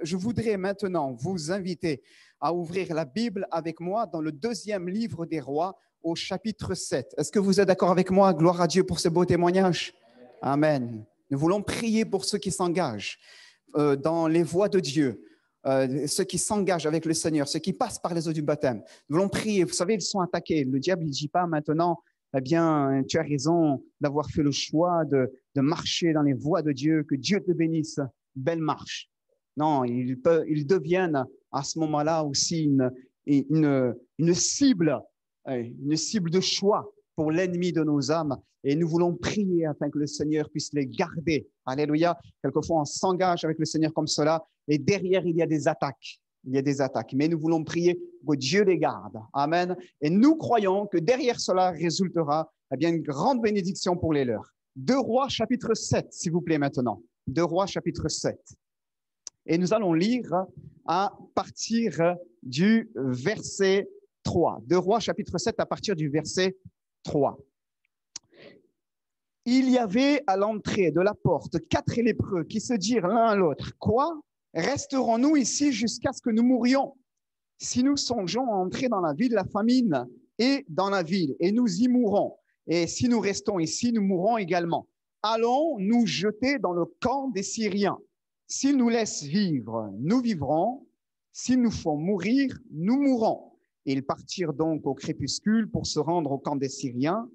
Je voudrais maintenant vous inviter à ouvrir la Bible avec moi dans le 2e livre des Rois au chapitre 7. Est-ce que vous êtes d'accord avec moi? Gloire à Dieu pour ces beaux témoignages. Amen. Nous voulons prier pour ceux qui s'engagent dans les voies de Dieu. Ceux qui s'engagent avec le Seigneur, ceux qui passent par les eaux du baptême. Nous voulons prier. Vous savez, ils sont attaqués. Le diable ne dit pas maintenant, eh bien, tu as raison d'avoir fait le choix de marcher dans les voies de Dieu, que Dieu te bénisse, belle marche. Non, ils deviennent à ce moment-là aussi une cible de choix pour l'ennemi de nos âmes. Et nous voulons prier afin que le Seigneur puisse les garder. Alléluia. Quelquefois, on s'engage avec le Seigneur comme cela. Et derrière, il y a des attaques. Il y a des attaques. Mais nous voulons prier que Dieu les garde. Amen. Et nous croyons que derrière cela résultera une grande bénédiction pour les leurs. 2 Rois, chapitre 7, s'il vous plaît, maintenant. 2 Rois, chapitre 7. Et nous allons lire à partir du verset 3. 2 Rois, chapitre 7, à partir du verset 3. Il y avait à l'entrée de la porte 4 lépreux qui se dirent l'un à l'autre, « Quoi ? Resterons-nous ici jusqu'à ce que nous mourions? Si nous songeons à entrer dans la ville, la famine est dans la ville, et nous y mourrons. Et si nous restons ici, nous mourrons également. Allons nous jeter dans le camp des Syriens. S'ils nous laissent vivre, nous vivrons. S'ils nous font mourir, nous mourrons. » Et ils partirent donc au crépuscule pour se rendre au camp des Syriens.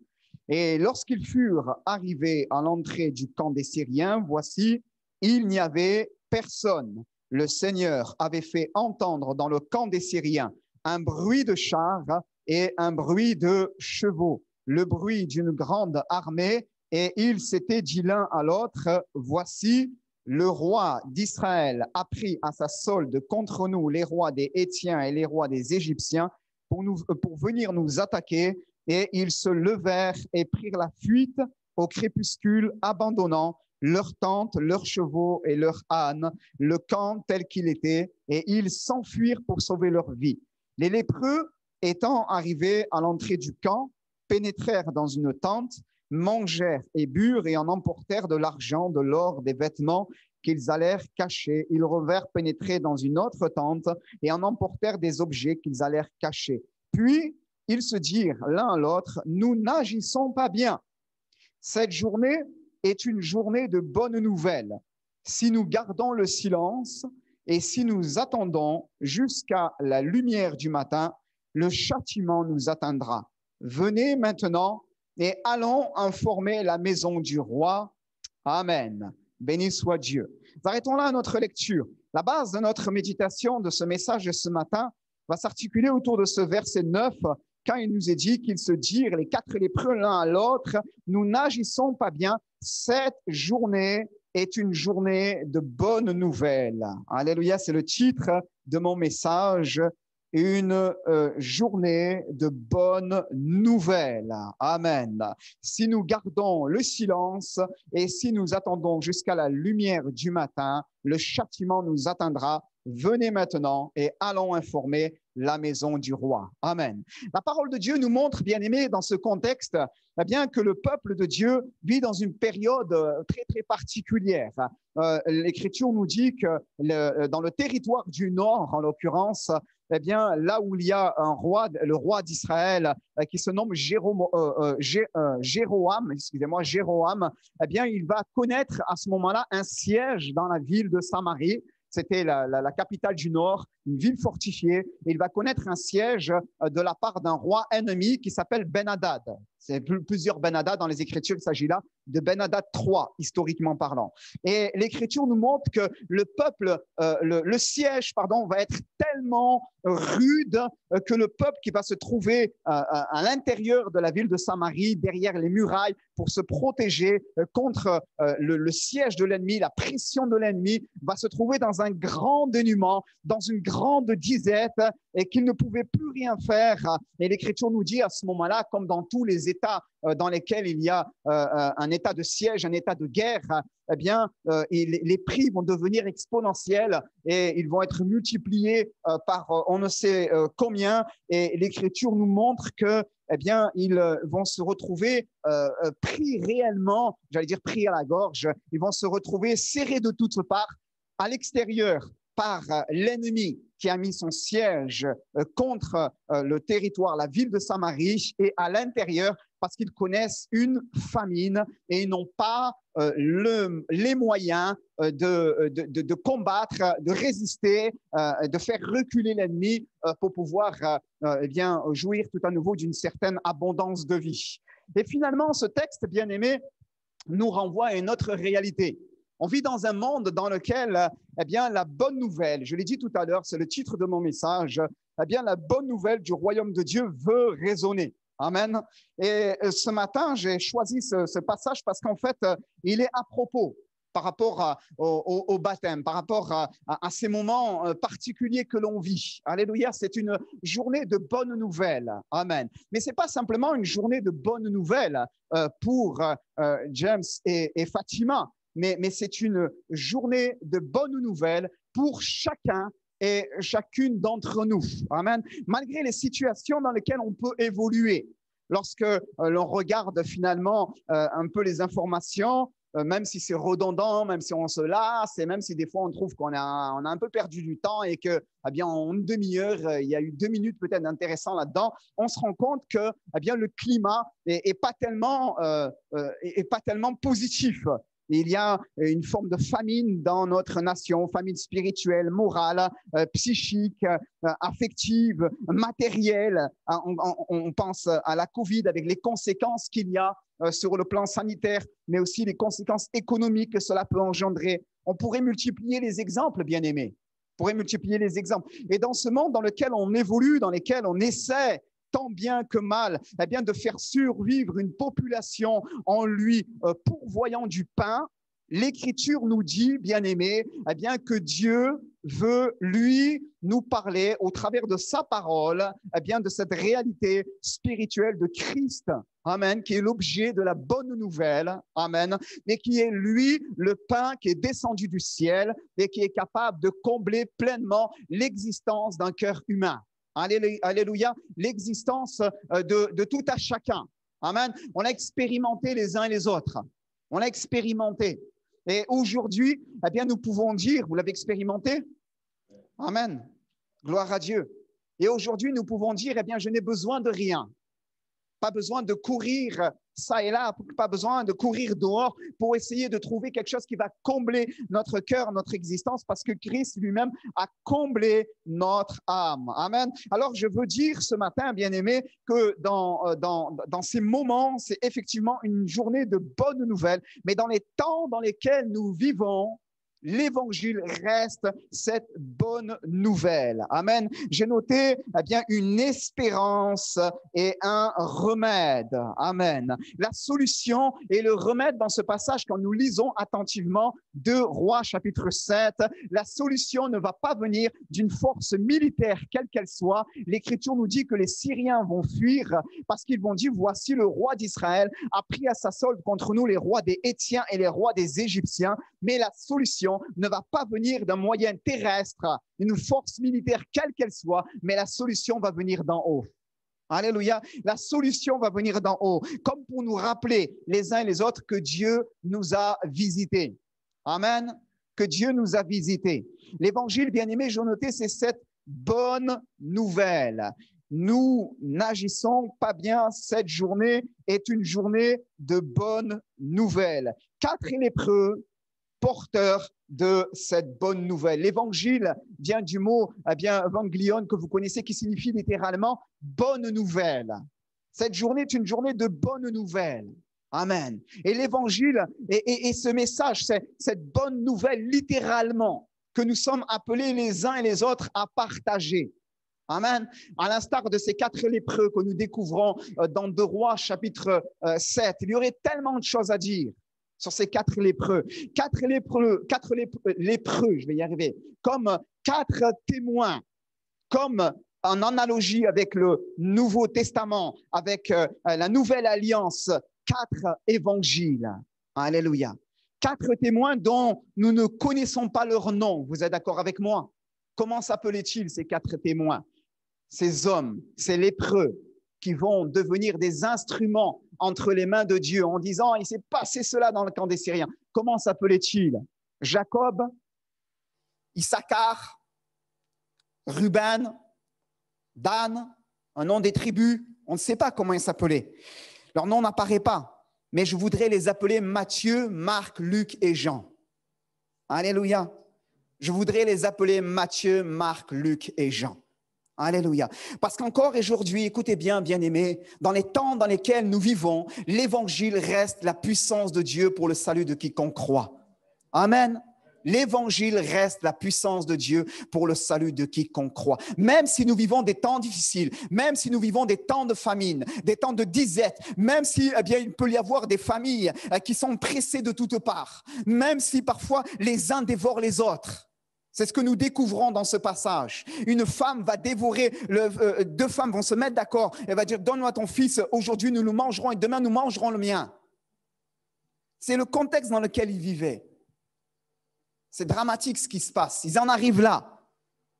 Et lorsqu'ils furent arrivés à l'entrée du camp des Syriens, voici, il n'y avait personne. Le Seigneur avait fait entendre dans le camp des Syriens un bruit de chars et un bruit de chevaux, le bruit d'une grande armée, et ils s'étaient dit l'un à l'autre, voici, le roi d'Israël a pris à sa solde contre nous les rois des Hétiens et les rois des Égyptiens pour venir nous attaquer. Et ils se levèrent et prirent la fuite au crépuscule, abandonnant leurs tentes, leurs chevaux et leurs ânes, le camp tel qu'il était, et ils s'enfuirent pour sauver leur vie. Les lépreux, étant arrivés à l'entrée du camp, pénétrèrent dans une tente, mangèrent et burent et en emportèrent de l'argent, de l'or, des vêtements qu'ils allèrent cacher. Ils revinrent pénétrer dans une autre tente et en emportèrent des objets qu'ils allèrent cacher. Puis, ils se dirent l'un à l'autre, nous n'agissons pas bien. Cette journée est une journée de bonnes nouvelles. Si nous gardons le silence et si nous attendons jusqu'à la lumière du matin, le châtiment nous atteindra. Venez maintenant et allons informer la maison du roi. Amen. Béni soit Dieu. Arrêtons là notre lecture. La base de notre méditation de ce message de ce matin va s'articuler autour de ce verset 9, quand il nous est dit qu'ils se dirent les quatre lépreux l'un à l'autre, nous n'agissons pas bien. Cette journée est une journée de bonnes nouvelles. Alléluia, c'est le titre de mon message. Une journée de bonnes nouvelles. Amen. Si nous gardons le silence et si nous attendons jusqu'à la lumière du matin, le châtiment nous atteindra. Venez maintenant et allons informer la maison du roi. Amen. La parole de Dieu nous montre, bien aimés, dans ce contexte, eh bien que le peuple de Dieu vit dans une période très, très particulière. L'Écriture nous dit que dans le territoire du Nord, en l'occurrence, eh bien, là où il y a un roi, le roi d'Israël, qui se nomme Jéroam, eh bien, il va connaître à ce moment-là un siège dans la ville de Samarie. C'était la capitale du Nord, une ville fortifiée. Et il va connaître un siège de la part d'un roi ennemi qui s'appelle Ben-Hadad. C'est plusieurs Ben-Hadad dans les Écritures. Il s'agit là de Ben-Hadad III, historiquement parlant. Et l'Écriture nous montre que le peuple, le siège, va être tellement rude que le peuple qui va se trouver à l'intérieur de la ville de Samarie, derrière les murailles, pour se protéger contre le siège de l'ennemi, la pression de l'ennemi, va se trouver dans un grand dénuement, dans une grande disette, et qu'il ne pouvait plus rien faire. Et l'Écriture nous dit à ce moment-là, comme dans tous les États dans lesquels il y a un état de siège, un état de guerre, eh bien, les prix vont devenir exponentiels et ils vont être multipliés par on ne sait combien. Et l'Écriture nous montre que, eh bien, ils vont se retrouver pris réellement, j'allais dire pris à la gorge. Ils vont se retrouver serrés de toutes parts à l'extérieur par l'ennemi qui a mis son siège contre le territoire, la ville de Samarie, et à l'intérieur parce qu'ils connaissent une famine et ils n'ont pas les moyens de combattre, de résister, de faire reculer l'ennemi pour pouvoir eh bien, jouir tout à nouveau d'une certaine abondance de vie. Et finalement, ce texte, bien aimé, nous renvoie à une autre réalité. On vit dans un monde dans lequel, eh bien, la bonne nouvelle, je l'ai dit tout à l'heure, c'est le titre de mon message, eh bien, la bonne nouvelle du royaume de Dieu veut résonner. Amen. Et ce matin, j'ai choisi ce passage parce qu'en fait, il est à propos par rapport au baptême, par rapport à ces moments particuliers que l'on vit. Alléluia, c'est une journée de bonnes nouvelles. Amen. Mais ce n'est pas simplement une journée de bonnes nouvelles pour James et Fatima, mais c'est une journée de bonnes nouvelles pour chacun et chacune d'entre nous. Amen. Malgré les situations dans lesquelles on peut évoluer, lorsque l'on regarde finalement un peu les informations, même si c'est redondant, même si on se lasse, et même si des fois on trouve qu'on a un peu perdu du temps et que, eh bien, en une demi-heure, il y a eu 2 minutes peut-être d'intéressant là-dedans, on se rend compte que, eh bien, le climat est pas tellement positif. il y a une forme de famine dans notre nation, famine spirituelle, morale, psychique, affective, matérielle. On pense à la Covid avec les conséquences qu'il y a sur le plan sanitaire, mais aussi les conséquences économiques que cela peut engendrer. On pourrait multiplier les exemples, bien-aimés. On pourrait multiplier les exemples. Et dans ce monde dans lequel on évolue, dans lequel on essaie tant bien que mal, eh bien, de faire survivre une population en lui pourvoyant du pain, l'Écriture nous dit, bien-aimés, eh bien, que Dieu veut, lui, nous parler au travers de sa parole, eh bien, de cette réalité spirituelle de Christ, amen, qui est l'objet de la bonne nouvelle, amen, et qui est, lui, le pain qui est descendu du ciel et qui est capable de combler pleinement l'existence d'un cœur humain. Alléluia, l'existence de tout à chacun. Amen. On a expérimenté les uns et les autres. On a expérimenté. Et aujourd'hui, eh bien, nous pouvons dire, vous l'avez expérimenté? Amen. Gloire à Dieu. Et aujourd'hui, nous pouvons dire, eh bien, je n'ai besoin de rien. Pas besoin de courir ça et là, pas besoin de courir dehors pour essayer de trouver quelque chose qui va combler notre cœur, notre existence, parce que Christ lui-même a comblé notre âme. Amen. Alors, je veux dire ce matin, bien-aimés, que dans ces moments, c'est effectivement une journée de bonnes nouvelles, mais dans les temps dans lesquels nous vivons, l'Évangile reste cette bonne nouvelle. Amen. J'ai noté eh bien, une espérance et un remède. Amen. La solution et le remède dans ce passage, quand nous lisons attentivement 2 Rois chapitre 7, la solution ne va pas venir d'une force militaire, quelle qu'elle soit. L'Écriture nous dit que les Syriens vont fuir parce qu'ils vont dire, voici le roi d'Israël a pris à sa solde contre nous les rois des Hétiens et les rois des Égyptiens. Mais la solution ne va pas venir d'un moyen terrestre, une force militaire quelle qu'elle soit, mais la solution va venir d'en haut. Alléluia. La solution va venir d'en haut, comme pour nous rappeler les uns et les autres que Dieu nous a visités. Amen. Que Dieu nous a visités. L'évangile, bien-aimé, j'ai noté, c'est cette bonne nouvelle. Nous n'agissons pas bien. Cette journée est une journée de bonne nouvelle. 4 lépreux porteurs de cette bonne nouvelle. L'évangile vient du mot evangelion que vous connaissez qui signifie littéralement bonne nouvelle. Cette journée est une journée de bonne nouvelle. Amen. Et l'évangile et ce message, c'est cette bonne nouvelle littéralement que nous sommes appelés les uns et les autres à partager. Amen. À l'instar de ces 4 lépreux que nous découvrons dans 2 Rois chapitre 7, il y aurait tellement de choses à dire sur ces 4 lépreux. 4 lépreux, je vais y arriver, comme 4 témoins, comme en analogie avec le Nouveau Testament, avec la Nouvelle Alliance, 4 évangiles. Alléluia. 4 témoins dont nous ne connaissons pas leur nom. Vous êtes d'accord avec moi? Comment s'appelaient-ils ces 4 témoins? Ces hommes, ces lépreux qui vont devenir des instruments entre les mains de Dieu en disant « il s'est passé cela dans le camp des Syriens ». Comment s'appelait-il? Jacob, Issachar, Ruben, Dan, un nom des tribus. On ne sait pas comment ils s'appelaient. Leur nom n'apparaît pas, mais je voudrais les appeler Matthieu, Marc, Luc et Jean. Alléluia. Je voudrais les appeler Matthieu, Marc, Luc et Jean. Alléluia. Parce qu'encore aujourd'hui, écoutez bien, bien-aimés, dans les temps dans lesquels nous vivons, l'évangile reste la puissance de Dieu pour le salut de quiconque croit. Amen. L'évangile reste la puissance de Dieu pour le salut de quiconque croit. Même si nous vivons des temps difficiles, même si nous vivons des temps de famine, des temps de disette, même si il peut y avoir des familles qui sont pressées de toutes parts, même si parfois les uns dévorent les autres. C'est ce que nous découvrons dans ce passage. Une femme va dévorer, 2 femmes vont se mettre d'accord. Elle va dire, donne-moi ton fils, aujourd'hui nous le mangerons et demain nous mangerons le mien. C'est le contexte dans lequel ils vivaient. C'est dramatique ce qui se passe. Ils en arrivent là.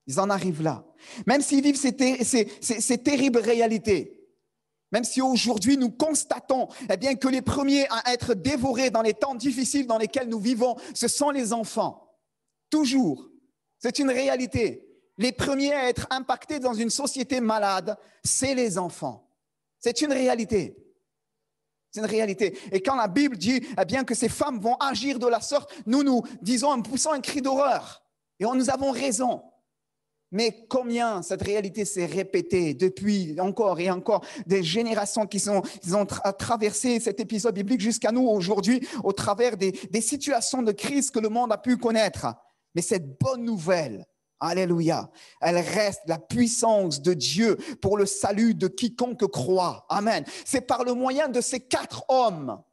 Ils en arrivent là. Même s'ils vivent ces terribles réalités, même si aujourd'hui nous constatons que les premiers à être dévorés dans les temps difficiles dans lesquels nous vivons, ce sont les enfants. Toujours. C'est une réalité. Les premiers à être impactés dans une société malade, c'est les enfants. C'est une réalité. C'est une réalité. Et quand la Bible dit eh bien, que ces femmes vont agir de la sorte, nous disons en poussant un cri d'horreur. Et nous avons raison. Mais combien cette réalité s'est répétée depuis encore et encore des générations qui ont traversé cet épisode biblique jusqu'à nous aujourd'hui au travers des situations de crise que le monde a pu connaître. Mais cette bonne nouvelle, alléluia, elle reste la puissance de Dieu pour le salut de quiconque croit. Amen. C'est par le moyen de ces 4 hommes,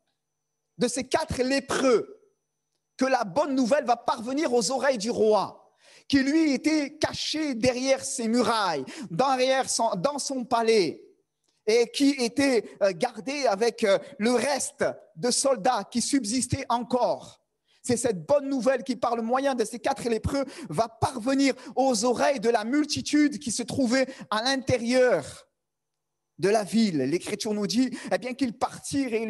de ces 4 lépreux, que la bonne nouvelle va parvenir aux oreilles du roi, qui lui était caché derrière ses murailles, dans son palais, et qui était gardé avec le reste de soldats qui subsistaient encore. C'est cette bonne nouvelle qui, par le moyen de ces 4 lépreux, va parvenir aux oreilles de la multitude qui se trouvait à l'intérieur de la ville. L'Écriture nous dit eh bien, qu'ils partirent et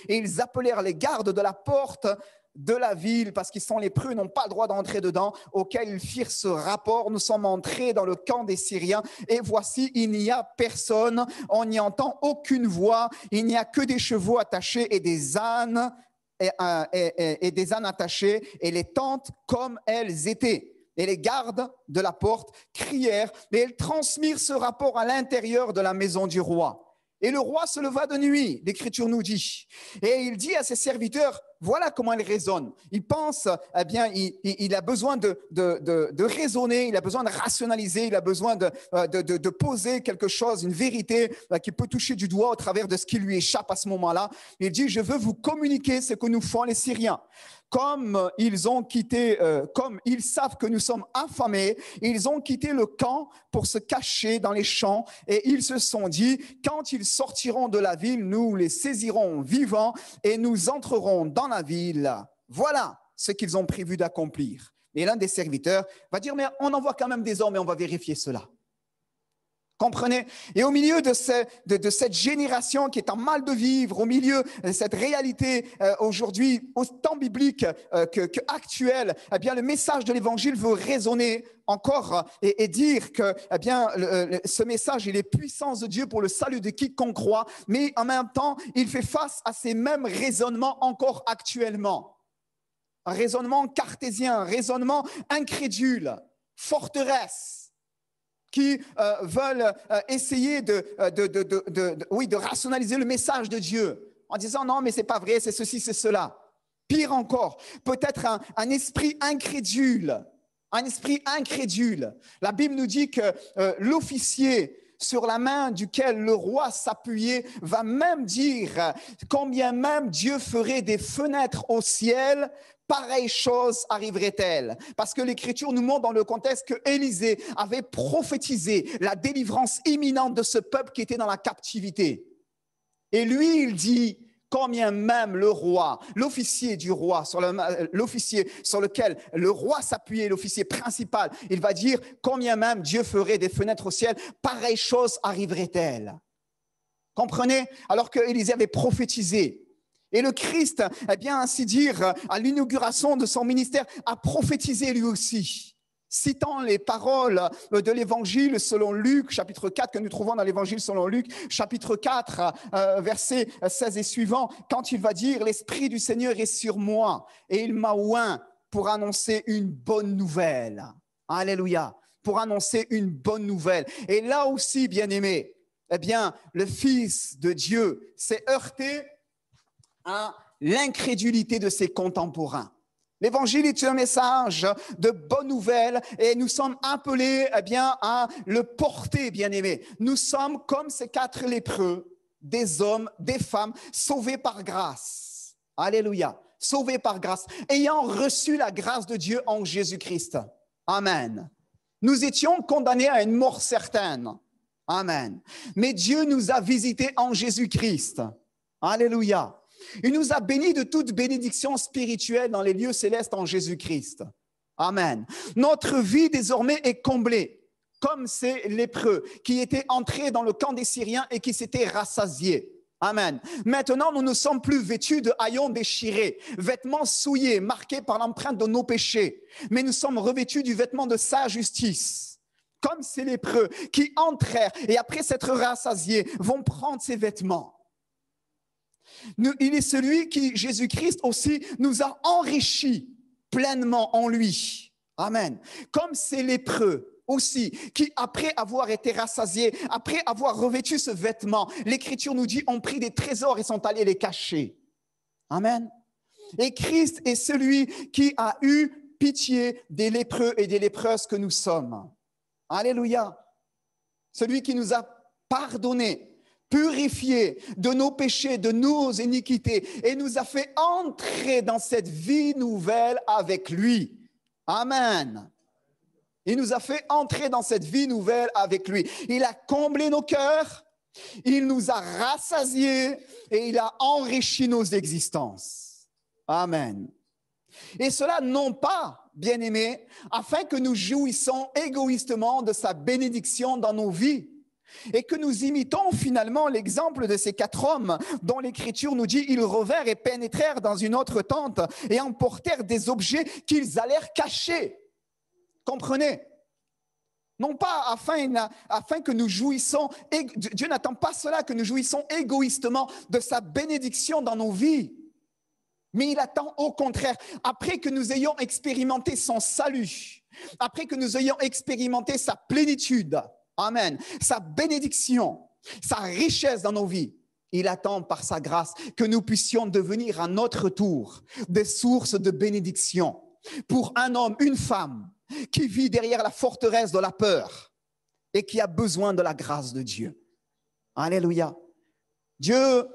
ils appelèrent les gardes de la porte de la ville, parce qu'ils sont lépreux, n'ont pas le droit d'entrer dedans, auquel ils firent ce rapport: nous sommes entrés dans le camp des Syriens, et voici, il n'y a personne, on n'y entend aucune voix, il n'y a que des chevaux attachés et des ânes, et des ânes attachés, et les tentes comme elles étaient. Et les gardes de la porte crièrent, et ils transmirent ce rapport à l'intérieur de la maison du roi. Et le roi se leva de nuit, l'Écriture nous dit, et il dit à ses serviteurs: voilà comment il raisonne. Il pense, eh bien, il a besoin de raisonner, il a besoin de rationaliser, il a besoin de poser quelque chose, une vérité qui peut toucher du doigt au travers de ce qui lui échappe à ce moment-là. Il dit: je veux vous communiquer ce que nous font les Syriens. Comme ils savent que nous sommes affamés, ils ont quitté le camp pour se cacher dans les champs, et ils se sont dit: quand ils sortiront de la ville, nous les saisirons vivants et nous entrerons dans la ville. Voilà ce qu'ils ont prévu d'accomplir. Et l'un des serviteurs va dire: mais on envoie quand même des hommes et on va vérifier cela. Comprenez? Et au milieu de cette génération qui est en mal de vivre, au milieu de cette réalité aujourd'hui, autant biblique qu'actuelle, eh bien, le message de l'Évangile veut résonner encore et dire que eh bien, ce message, il est puissance de Dieu pour le salut de quiconque croit, mais en même temps, il fait face à ces mêmes raisonnements encore actuellement. Un raisonnement cartésien, un raisonnement incrédule, forteresse, qui veulent essayer de rationaliser le message de Dieu en disant: non, mais c'est pas vrai, c'est ceci, c'est cela. Pire encore, peut-être un esprit incrédule. Un esprit incrédule. La Bible nous dit que l'officier sur la main duquel le roi s'appuyait va même dire combien même Dieu ferait des fenêtres au ciel, pareille chose arriverait-elle. Parce que l'Écriture nous montre dans le contexte que Élisée avait prophétisé la délivrance imminente de ce peuple qui était dans la captivité. Et lui, il dit combien même le roi, l'officier du roi, l'officier sur lequel le roi s'appuyait, l'officier principal, il va dire combien même Dieu ferait des fenêtres au ciel, pareille chose arriverait-elle. Comprenez? Alors que Élisée avait prophétisé. Et le Christ, eh bien, ainsi dire, à l'inauguration de son ministère, a prophétisé lui aussi, citant les paroles de l'Évangile selon Luc, chapitre 4, que nous trouvons dans l'Évangile selon Luc, chapitre 4, versets 16 et suivants, quand il va dire: l'Esprit du Seigneur est sur moi, et il m'a oint pour annoncer une bonne nouvelle. Alléluia, pour annoncer une bonne nouvelle. Et là aussi, bien-aimés, eh bien, le Fils de Dieu s'est heurté à l'incrédulité de ses contemporains. L'évangile est un message de bonne nouvelle et nous sommes appelés eh bien, à le porter, bien-aimés. Nous sommes comme ces 4 lépreux, des hommes, des femmes, sauvés par grâce. Alléluia, sauvés par grâce, ayant reçu la grâce de Dieu en Jésus-Christ. Amen. Nous étions condamnés à une mort certaine. Amen. Mais Dieu nous a visités en Jésus-Christ. Alléluia. Il nous a bénis de toute bénédiction spirituelle dans les lieux célestes en Jésus-Christ. Amen. Notre vie désormais est comblée, comme ces lépreux qui étaient entrés dans le camp des Syriens et qui s'étaient rassasiés. Amen. Maintenant, nous ne sommes plus vêtus de haillons déchirés, vêtements souillés, marqués par l'empreinte de nos péchés, mais nous sommes revêtus du vêtement de sa justice. Comme ces lépreux qui entrèrent et après s'être rassasiés vont prendre ces vêtements. Il est celui qui, Jésus-Christ aussi, nous a enrichis pleinement en lui. Amen. Comme ces lépreux aussi, qui après avoir été rassasiés, après avoir revêtu ce vêtement, l'Écriture nous dit, ont pris des trésors et sont allés les cacher. Amen. Et Christ est celui qui a eu pitié des lépreux et des lépreuses que nous sommes. Alléluia. Celui qui nous a pardonné, purifié de nos péchés, de nos iniquités et nous a fait entrer dans cette vie nouvelle avec lui. Amen. Il nous a fait entrer dans cette vie nouvelle avec lui. Il a comblé nos cœurs, il nous a rassasiés et il a enrichi nos existences. Amen. Et cela non pas, bien-aimés, afin que nous jouissons égoïstement de sa bénédiction dans nos vies et que nous imitons finalement l'exemple de ces 4 hommes dont l'Écriture nous dit « Ils revinrent et pénétrèrent dans une autre tente et emportèrent des objets qu'ils allèrent cacher. » Comprenez? Non pas afin que nous jouissons, Dieu n'attend pas cela, que nous jouissons égoïstement de sa bénédiction dans nos vies. Mais il attend au contraire, après que nous ayons expérimenté son salut, après que nous ayons expérimenté sa plénitude, amen, sa bénédiction, sa richesse dans nos vies, il attend par sa grâce que nous puissions devenir à notre tour des sources de bénédiction pour un homme, une femme qui vit derrière la forteresse de la peur et qui a besoin de la grâce de Dieu. Alléluia. Dieu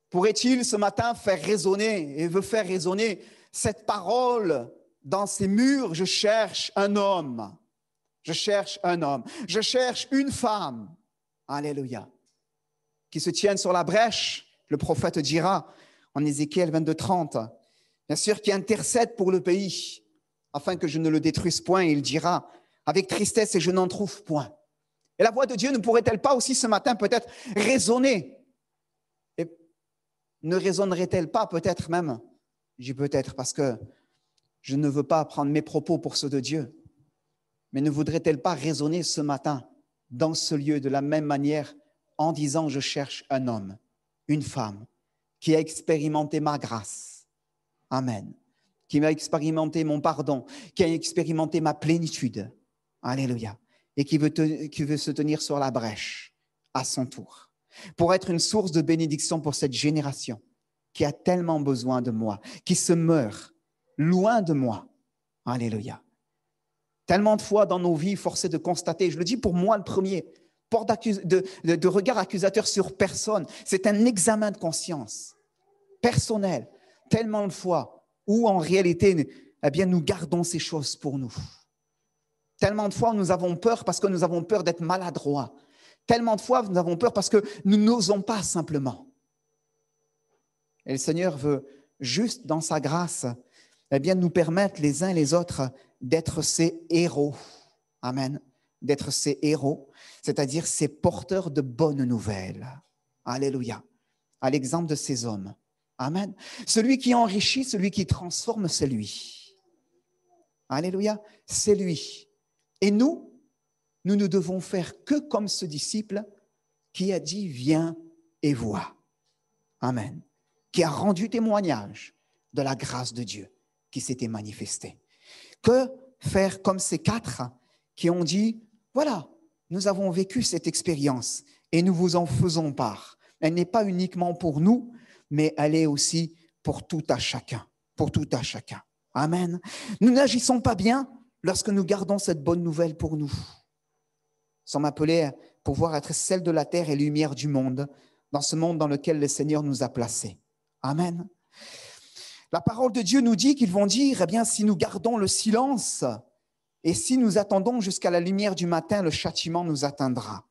pourrait-il ce matin faire résonner et veut faire résonner cette parole dans ces murs? Je cherche un homme. Je cherche un homme. Je cherche une femme. Alléluia. Qui se tienne sur la brèche, le prophète dira en Ézéchiel 22:30. Bien sûr, qui intercède pour le pays, afin que je ne le détruise point. Il dira avec tristesse et je n'en trouve point. Et la voix de Dieu ne pourrait-elle pas aussi ce matin peut-être résonner? Et ne résonnerait-elle pas peut-être même? Je dis peut-être parce que je ne veux pas prendre mes propos pour ceux de Dieu. Mais ne voudrait-elle pas résonner ce matin dans ce lieu de la même manière en disant je cherche un homme, une femme qui a expérimenté ma grâce. Amen. Qui m'a expérimenté mon pardon, qui a expérimenté ma plénitude. Alléluia. Et qui veut se tenir sur la brèche à son tour pour être une source de bénédiction pour cette génération qui a tellement besoin de moi, qui se meurt loin de moi. Alléluia. Tellement de fois dans nos vies, forcé de constater, je le dis pour moi le premier, porte de regard accusateur sur personne. C'est un examen de conscience personnel. Tellement de fois où en réalité, eh bien, nous gardons ces choses pour nous. Tellement de fois, nous avons peur parce que nous avons peur d'être maladroits. Tellement de fois, nous avons peur parce que nous n'osons pas simplement. Et le Seigneur veut juste dans sa grâce, eh bien, nous permettre les uns et les autres d'être ces héros. Amen. D'être ces héros, c'est-à-dire ces porteurs de bonnes nouvelles. Alléluia. À l'exemple de ces hommes. Amen. Celui qui enrichit, celui qui transforme, c'est lui. Alléluia. C'est lui. Et nous ne devons faire que comme ce disciple qui a dit « Viens et vois ». Amen. Qui a rendu témoignage de la grâce de Dieu qui s'était manifestée. Que faire comme ces 4 qui ont dit « Voilà, nous avons vécu cette expérience et nous vous en faisons part. Elle n'est pas uniquement pour nous, mais elle est aussi pour tout à chacun. Pour tout à chacun. » Amen. Nous n'agissons pas bien lorsque nous gardons cette bonne nouvelle pour nous. Nous sommes appelés à pouvoir être sel de la terre et lumière du monde, dans ce monde dans lequel le Seigneur nous a placés. Amen. La parole de Dieu nous dit qu'ils vont dire, eh bien, si nous gardons le silence et si nous attendons jusqu'à la lumière du matin, le châtiment nous atteindra.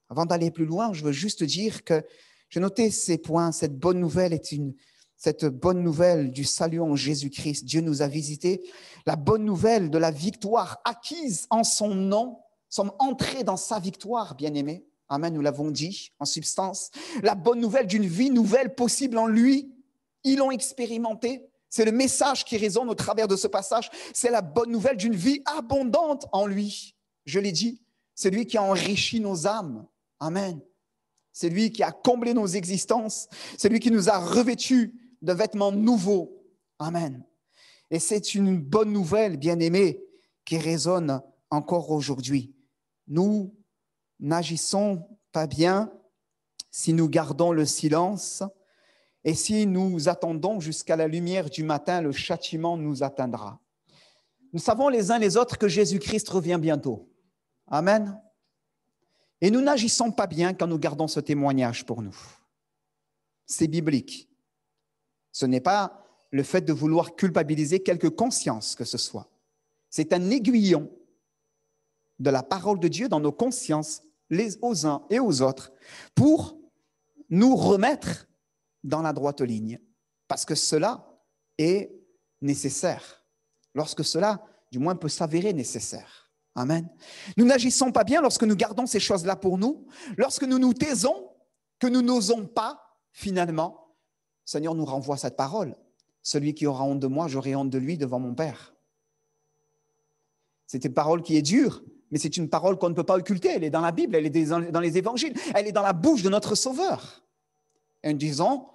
Avant d'aller plus loin, je veux juste dire que j'ai noté ces points. Cette bonne nouvelle est cette bonne nouvelle du salut en Jésus-Christ. Dieu nous a visités. La bonne nouvelle de la victoire acquise en son nom. Nous sommes entrés dans sa victoire, bien-aimés. Amen, nous l'avons dit en substance. La bonne nouvelle d'une vie nouvelle possible en lui. Ils l'ont expérimenté. C'est le message qui résonne au travers de ce passage. C'est la bonne nouvelle d'une vie abondante en lui. Je l'ai dit, c'est lui qui a enrichi nos âmes. Amen. C'est lui qui a comblé nos existences. C'est lui qui nous a revêtus de vêtements nouveaux. Amen. Et c'est une bonne nouvelle, bien-aimés, qui résonne encore aujourd'hui. Nous n'agissons pas bien si nous gardons le silence et si nous attendons jusqu'à la lumière du matin, le châtiment nous atteindra. Nous savons les uns les autres que Jésus-Christ revient bientôt. Amen. Et nous n'agissons pas bien quand nous gardons ce témoignage pour nous. C'est biblique. Ce n'est pas le fait de vouloir culpabiliser quelque conscience que ce soit. C'est un aiguillon de la parole de Dieu dans nos consciences, aux uns et aux autres, pour nous remettre dans la droite ligne. Parce que cela est nécessaire. Lorsque cela, du moins, peut s'avérer nécessaire. Amen. Nous n'agissons pas bien lorsque nous gardons ces choses-là pour nous, lorsque nous nous taisons, que nous n'osons pas, finalement. Le Seigneur nous renvoie cette parole. Celui qui aura honte de moi, j'aurai honte de lui devant mon Père. C'est une parole qui est dure, mais c'est une parole qu'on ne peut pas occulter. Elle est dans la Bible, elle est dans les évangiles, elle est dans la bouche de notre Sauveur. Et nous disons,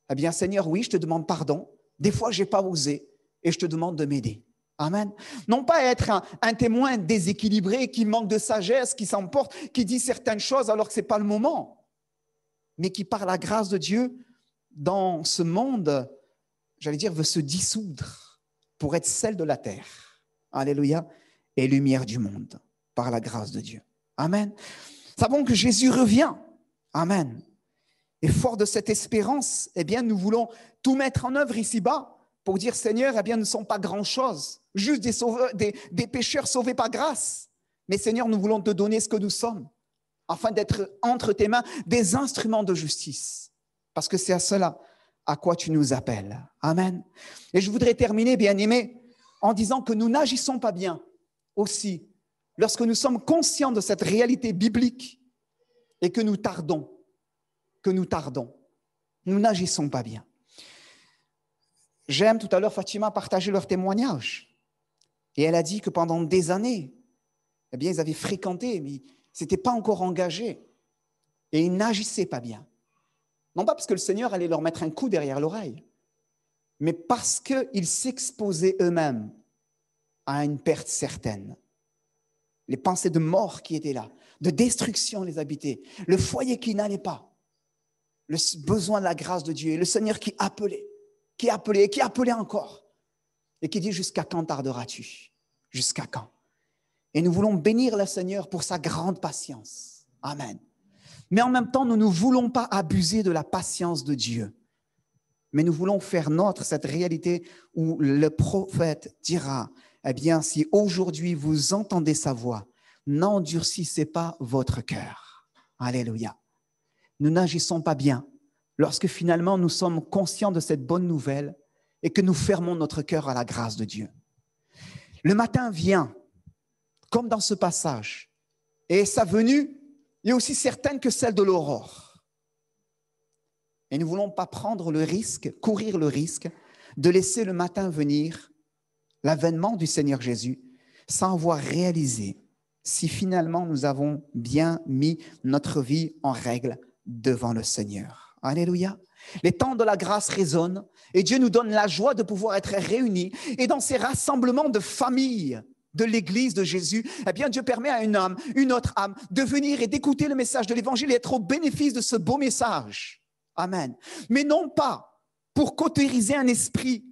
eh bien Seigneur, oui, je te demande pardon. Des fois, je n'ai pas osé et je te demande de m'aider. Amen. Non pas être un témoin déséquilibré qui manque de sagesse, qui s'emporte, qui dit certaines choses alors que ce n'est pas le moment, mais qui, par la grâce de Dieu, dans ce monde, j'allais dire, veut se dissoudre pour être celle de la terre. Alléluia. Et lumière du monde, par la grâce de Dieu. Amen. Savons que Jésus revient. Amen. Et fort de cette espérance, eh bien, nous voulons tout mettre en œuvre ici-bas pour dire, Seigneur, eh bien, nous ne sommes pas grand-chose, juste des pécheurs sauvés par grâce. Mais Seigneur, nous voulons te donner ce que nous sommes, afin d'être entre tes mains des instruments de justice. Parce que c'est à cela à quoi tu nous appelles. Amen. Et je voudrais terminer, bien-aimés, en disant que nous n'agissons pas bien aussi lorsque nous sommes conscients de cette réalité biblique et que nous tardons. Nous n'agissons pas bien. J'aime tout à l'heure Fatima partager leur témoignage. Et elle a dit que pendant des années, eh bien, ils avaient fréquenté, mais ils ne s'étaient pas encore engagés. Et ils n'agissaient pas bien. Non pas parce que le Seigneur allait leur mettre un coup derrière l'oreille, mais parce qu'ils s'exposaient eux-mêmes à une perte certaine. Les pensées de mort qui étaient là, de destruction les habitaient, le foyer qui n'allait pas, le besoin de la grâce de Dieu, et le Seigneur qui appelait encore, et qui dit, jusqu'à quand tarderas-tu? Jusqu'à quand? Et nous voulons bénir le Seigneur pour sa grande patience. Amen. Mais en même temps, nous ne voulons pas abuser de la patience de Dieu. Mais nous voulons faire nôtre cette réalité où le prophète dira, eh bien, si aujourd'hui vous entendez sa voix, n'endurcissez pas votre cœur. Alléluia. Nous n'agissons pas bien lorsque finalement nous sommes conscients de cette bonne nouvelle et que nous fermons notre cœur à la grâce de Dieu. Le matin vient, comme dans ce passage, et sa venue est aussi certaine que celle de l'aurore. Et nous ne voulons pas prendre le risque, courir le risque de laisser le matin venir l'avènement du Seigneur Jésus sans avoir réalisé si finalement nous avons bien mis notre vie en règle devant le Seigneur. Alléluia. Les temps de la grâce résonnent et Dieu nous donne la joie de pouvoir être réunis. Et dans ces rassemblements de famille de l'Église de Jésus, eh bien Dieu permet à une âme, une autre âme, de venir et d'écouter le message de l'Évangile et être au bénéfice de ce beau message. Amen. Mais non pas pour cautériser un esprit.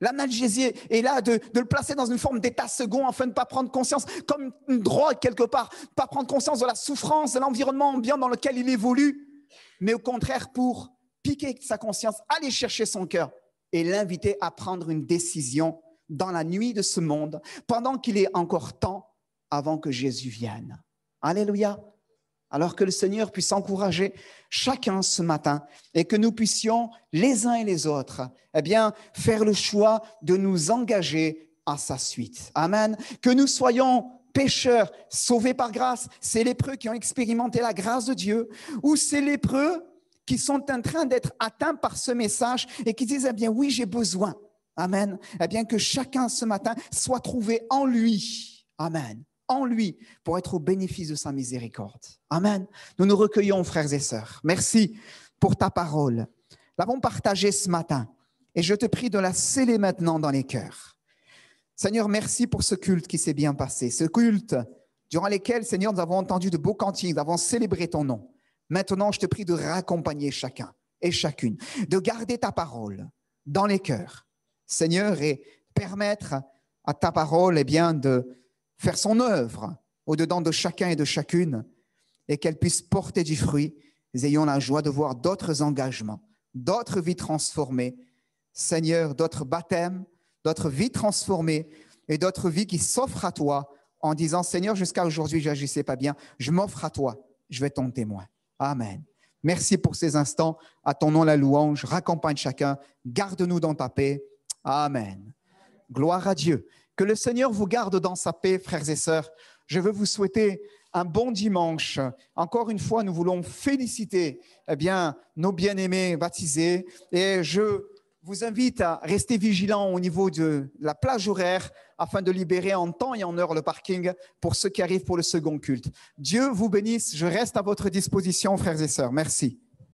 L'analgésie est là de le placer dans une forme d'état second afin de ne pas prendre conscience, comme une drogue quelque part, pas prendre conscience de la souffrance, de l'environnement ambiant dans lequel il évolue, mais au contraire pour piquer sa conscience, aller chercher son cœur et l'inviter à prendre une décision dans la nuit de ce monde, pendant qu'il est encore temps avant que Jésus vienne. Alléluia. Alors que le Seigneur puisse encourager chacun ce matin et que nous puissions, les uns et les autres, eh bien, faire le choix de nous engager à sa suite. Amen. Que nous soyons pécheurs, sauvés par grâce, ces lépreux qui ont expérimenté la grâce de Dieu, ou ces lépreux qui sont en train d'être atteints par ce message et qui disent, eh bien, oui, j'ai besoin. Amen. Eh bien, que chacun ce matin soit trouvé en lui. Amen. en lui pour être au bénéfice de sa miséricorde. Amen. Nous nous recueillons, frères et sœurs. Merci pour ta parole. Nous l'avons partagée ce matin et je te prie de la sceller maintenant dans les cœurs. Seigneur, merci pour ce culte qui s'est bien passé, ce culte durant lequel, Seigneur, nous avons entendu de beaux cantiques, nous avons célébré ton nom. Maintenant, je te prie de raccompagner chacun et chacune, de garder ta parole dans les cœurs, Seigneur, et permettre à ta parole de faire son œuvre au-dedans de chacun et de chacune et qu'elle puisse porter du fruit. Nous ayons la joie de voir d'autres engagements, d'autres vies transformées, Seigneur, d'autres baptêmes, d'autres vies transformées et d'autres vies qui s'offrent à toi en disant, Seigneur, jusqu'à aujourd'hui, je n'agissais pas bien, je m'offre à toi, je vais être ton témoin. Amen. Merci pour ces instants. À ton nom la louange. Raccompagne chacun. Garde-nous dans ta paix. Amen. Gloire à Dieu. Que le Seigneur vous garde dans sa paix, frères et sœurs. Je veux vous souhaiter un bon dimanche. Encore une fois, nous voulons féliciter nos bien-aimés baptisés. Et je vous invite à rester vigilants au niveau de la plage horaire afin de libérer en temps et en heure le parking pour ceux qui arrivent pour le second culte. Dieu vous bénisse. Je reste à votre disposition, frères et sœurs. Merci.